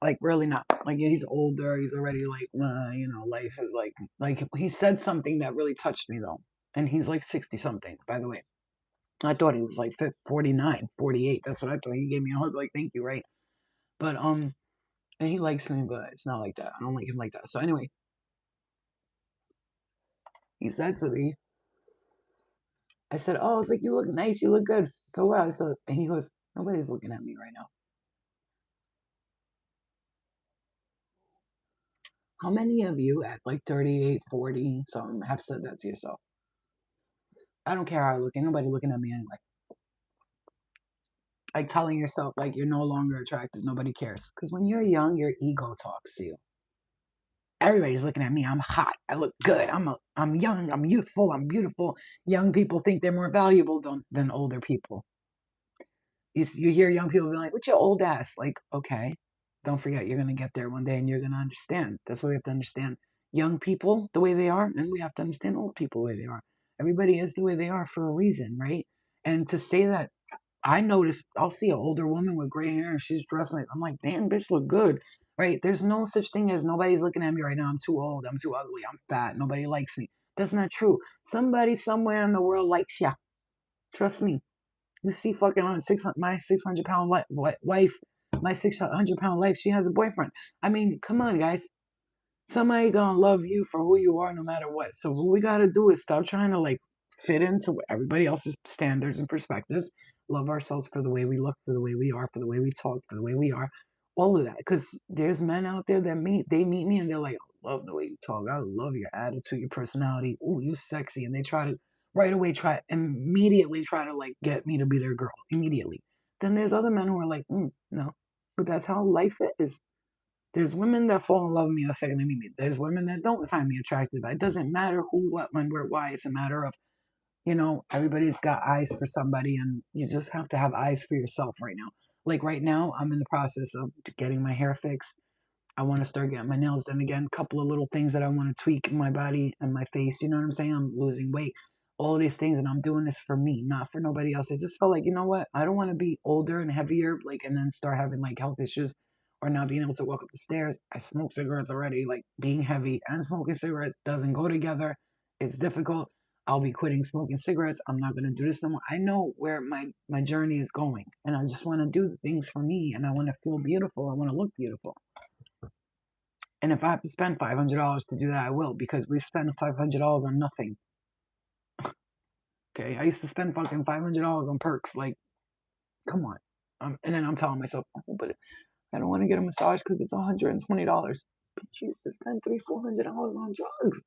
Like really not. Like he's older. He's already like, life is like he said something that really touched me though, and he's like 60 something. By the way, I thought he was like 49, 48. That's what I thought. He gave me a hug, like thank you, right? But and he likes me, but it's not like that. I don't like him like that. So anyway, he said to me, I said, "Oh, I was like, you look nice, you look good." So what? So and he goes, "Nobody's looking at me right now." How many of you at like 38, 40, something have said that to yourself? I don't care how I look, ain't nobody looking at me anyway. Like telling yourself like you're no longer attractive, nobody cares. Because when you're young, your ego talks to you. Everybody's looking at me. I'm hot. I look good. I'm young. I'm youthful. I'm beautiful. Young people think they're more valuable than older people. You hear young people be like, "What's your old ass?" Like, okay, don't forget you're gonna get there one day and you're gonna understand. That's what we have to understand. Young people the way they are, and we have to understand old people the way they are. Everybody is the way they are for a reason, right? And to say that I notice I'll see an older woman with gray hair and she's dressed like I'm like, damn, bitch, look good, right? There's no such thing as nobody's looking at me right now. I'm too old. I'm too ugly. I'm fat. Nobody likes me. That's not true. Somebody somewhere in the world likes ya. Trust me. You see, fucking on 600, my 600 pound wife, my 600 pound life. She has a boyfriend. I mean, come on, guys. Somebody gonna love you for who you are no matter what. So what we gotta do is stop trying to like fit into everybody else's standards and perspectives. Love ourselves for the way we look, for the way we are, for the way we talk, for the way we are. All of that. Because there's men out there that meet me and they're like, I love the way you talk. I love your attitude, your personality. Ooh, you sexy. And they try to right away immediately try to like get me to be their girl. Immediately. Then there's other men who are like, no. But that's how life is. There's women that fall in love with me the second they meet me. There's women that don't find me attractive. It doesn't matter who, what, when, where, why. It's a matter of, everybody's got eyes for somebody, and you just have to have eyes for yourself right now. Like right now, I'm in the process of getting my hair fixed. I want to start getting my nails done again. A couple of little things that I want to tweak in my body and my face. You know what I'm saying? I'm losing weight. All of these things, and I'm doing this for me, not for nobody else. I just felt like, you know what? I don't want to be older and heavier, like, and then start having like health issues or not being able to walk up the stairs. I smoke cigarettes already. Like being heavy and smoking cigarettes doesn't go together. It's difficult. I'll be quitting smoking cigarettes. I'm not gonna do this no more. I know where my journey is going, and I just want to do the things for me, and I want to feel beautiful. I want to look beautiful. And if I have to spend $500 to do that, I will, because we've spent $500 on nothing. Okay, I used to spend fucking $500 on perks. Like, come on. And then I'm telling myself, oh, but I don't want to get a massage because it's $120. But you used to spend $300-400 on drugs.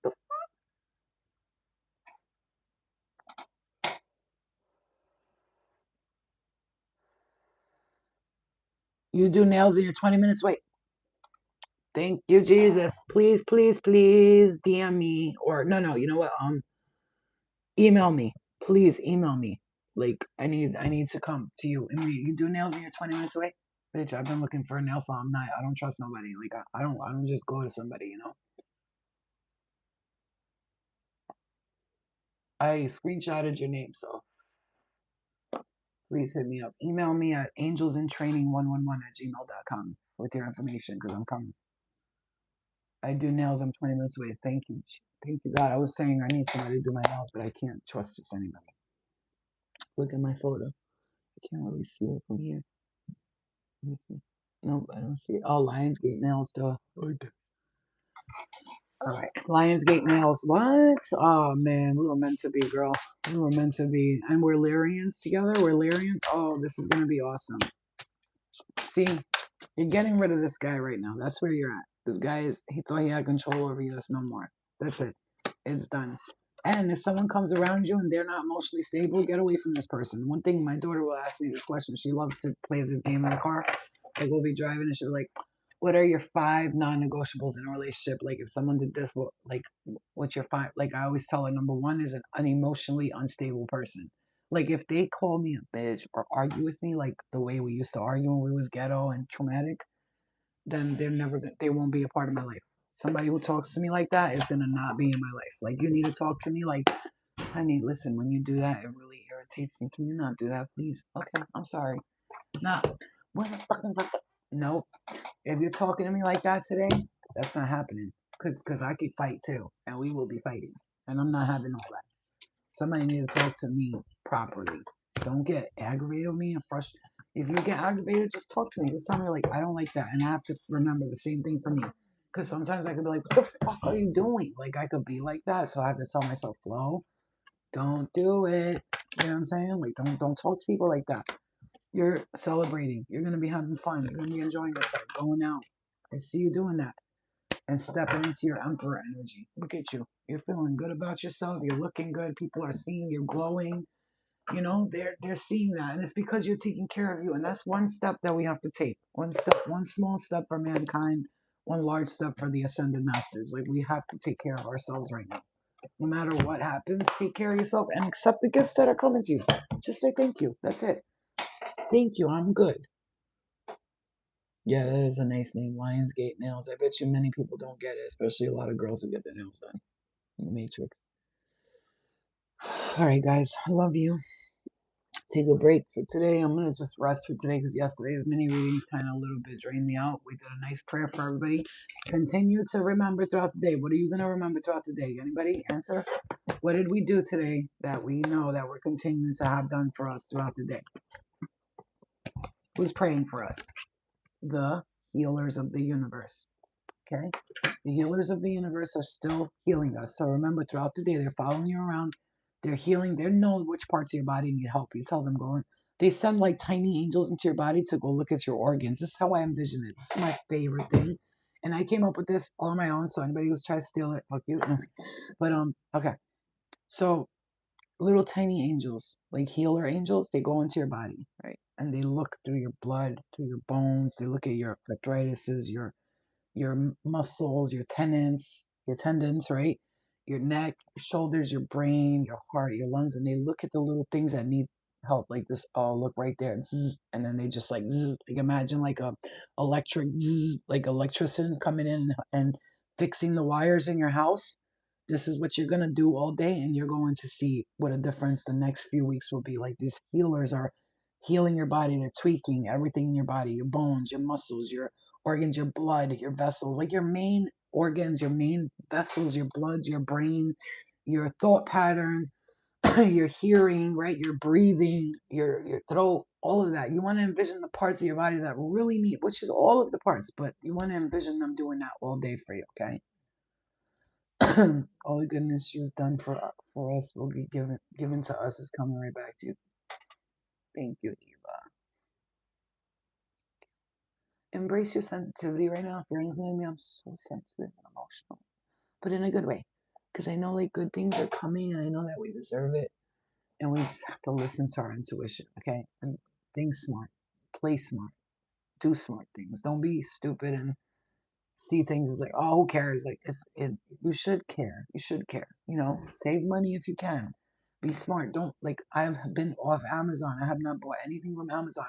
You do nails in your 20 minutes. Wait. Thank you, Jesus. Please, please, please DM me, or no. You know what? Email me. Please email me. Like, I need to come to you. And you do nails in your 20 minutes away. Bitch, I've been looking for a nail salon. I don't trust nobody. Like, I don't just go to somebody. I screenshotted your name, so please hit me up. Email me at angelsintraining111@gmail.com with your information, because I'm coming. I do nails. I'm 20 minutes away. Thank you. Thank you, God. I was saying I need somebody to do my nails, but I can't trust just anybody. Look at my photo. I can't really see it from here. Let me see. Nope, I don't see it. Oh, Lionsgate nails, though. Okay. All right. Lionsgate nails. What? Oh, man. We were meant to be, girl. We were meant to be. And we're Lyrians together. We're Lyrians. Oh, this is going to be awesome. See, you're getting rid of this guy right now. That's where you're at. This guy he thought he had control over you. That's no more. That's it. It's done. And if someone comes around you and they're not emotionally stable, get away from this person. One thing, my daughter will ask me this question. She loves to play this game in the car. Like, we'll be driving and she'll be like, what are your 5 non-negotiables in a relationship? Like, if someone did this, what's your 5? Like, I always tell her, number 1 is an unemotionally unstable person. Like, if they call me a bitch or argue with me like the way we used to argue when we was ghetto and traumatic, then they won't be a part of my life. Somebody who talks to me like that is gonna not be in my life. Like, you need to talk to me like, honey, listen, when you do that, it really irritates me. Can you not do that, please? Okay, I'm sorry. Nah, what the fucking fuck? Nope. If you're talking to me like that today, that's not happening. Cause I could fight too, and we will be fighting, and I'm not having all that. Somebody need to talk to me properly. Don't get aggravated with me and frustrated. If you get aggravated, just talk to me. Just tell me, like, I don't like that. And I have to remember the same thing for me. Because sometimes I could be like, what the fuck are you doing? Like, I could be like that. So I have to tell myself, Flo, don't do it. You know what I'm saying? Like, don't talk to people like that. You're celebrating. You're going to be having fun. You're going to be enjoying yourself, going out. I see you doing that and stepping into your emperor energy. Look at you. You're feeling good about yourself. You're looking good. People are seeing you glowing. They're seeing that, and it's because you're taking care of you. And that's one step that we have to take. One step, one small step for mankind, one large step for the ascended masters. Like, we have to take care of ourselves right now. No matter what happens, take care of yourself and accept the gifts that are coming to you. Just say thank you. That's it. Thank you. I'm good. Yeah, that is a nice name, Lionsgate Nails. I bet you many people don't get it, especially a lot of girls who get their nails done in the Matrix. All right, guys, I love you. Take a break for today. I'm gonna just rest for today because yesterday's mini readings kind of a little bit drained me out. We did a nice prayer for everybody. Continue to remember throughout the day. What are you gonna remember throughout the day? Anybody answer? What did we do today that we know that we're continuing to have done for us throughout the day? Who's praying for us? The healers of the universe. Okay? The healers of the universe are still healing us. So remember, throughout the day, they're following you around. They're healing. They know which parts of your body need help. You tell them, go in. They send like tiny angels into your body to go look at your organs. This is how I envision it. This is my favorite thing. And I came up with this all on my own. So anybody who's trying to steal it, fuck you. But okay. So little tiny angels, like healer angels, they go into your body, right? And they look through your blood, through your bones. They look at your arthritises, your muscles, your tendons, right? Your neck, your shoulders, your brain, your heart, your lungs, and they look at the little things that need help, like this. Oh, look right there, zzz, and then they just like, zzz, like imagine like a electric, zzz, like electrician coming in and fixing the wires in your house. This is what you're gonna do all day, and you're going to see what a difference the next few weeks will be. Like, these healers are healing your body. They're tweaking everything in your body, your bones, your muscles, your organs, your blood, your vessels, like your main organs, your main vessels, your blood, your brain, your thought patterns, your hearing, right? Your breathing, your throat, all of that. You want to envision the parts of your body that really need, which is all of the parts, but you want to envision them doing that all day for you, okay? All the goodness you've done for us will be given to us is coming right back to you. Thank you, Eva. Embrace your sensitivity right now. If you're anything like me, I'm so sensitive and emotional, but in a good way, because I know like good things are coming, and I know that we deserve it, and we just have to listen to our intuition, okay? And think smart, play smart, do smart things. Don't be stupid and see things as like, oh, who cares? Like it. You should care. You should care. You know, save money if you can. Be smart. Don't like. I've been off Amazon. I have not bought anything from Amazon.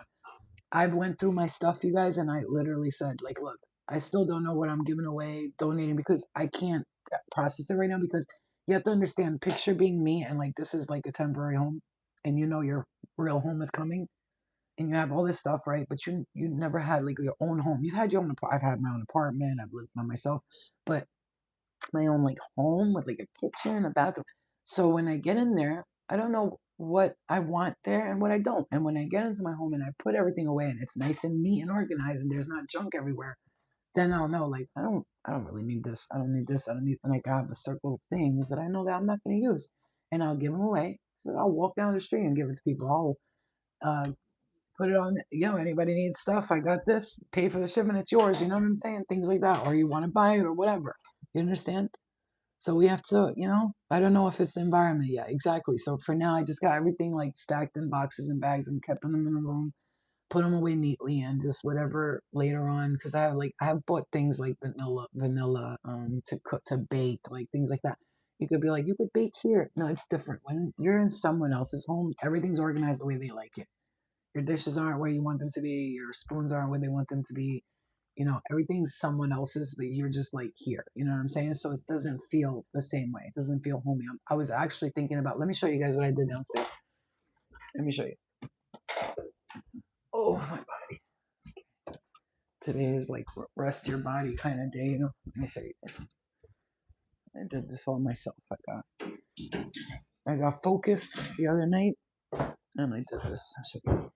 I've went through my stuff, you guys, and I literally said, like, look, I still don't know what I'm giving away, donating, because I can't process it right now. Because you have to understand, picture being me, and like this is like a temporary home, and you know your real home is coming, and you have all this stuff, right? But you never had like your own home. You've had your own. I've had my own apartment. I've lived by myself, but my own like home with like a kitchen, a bathroom. So when I get in there, I don't know what I want there and what I don't. And when I get into my home and I put everything away and it's nice and neat and organized and there's not junk everywhere, then I'll know like I don't really need this. I don't need this. I don't need, and like I have a circle of things that I know that I'm not going to use, and I'll give them away. I'll walk down the street and give it to people. I'll put it on, anybody needs stuff, I got this, pay for the shipment, it's yours, you know what I'm saying? Things like that, or you want to buy it or whatever. You understand? So we have to, I don't know if it's the environment yet. Exactly. So for now, I just got everything like stacked in boxes and bags and kept them in the room, put them away neatly, and just whatever later on. Because I have bought things like vanilla, to cook, to bake, like things like that. You could be like, you could bake here. No, it's different. When you're in someone else's home, everything's organized the way they like it. Your dishes aren't where you want them to be. Your spoons aren't where they want them to be. Everything's someone else's, but you're just like here. You know what I'm saying? So it doesn't feel the same way. It doesn't feel homey. I was actually thinking about, let me show you guys what I did downstairs. Let me show you. Oh, my body. Today is like rest your body kind of day. Let me show you this. I did this all myself. I got focused the other night and I did this. I'll show you.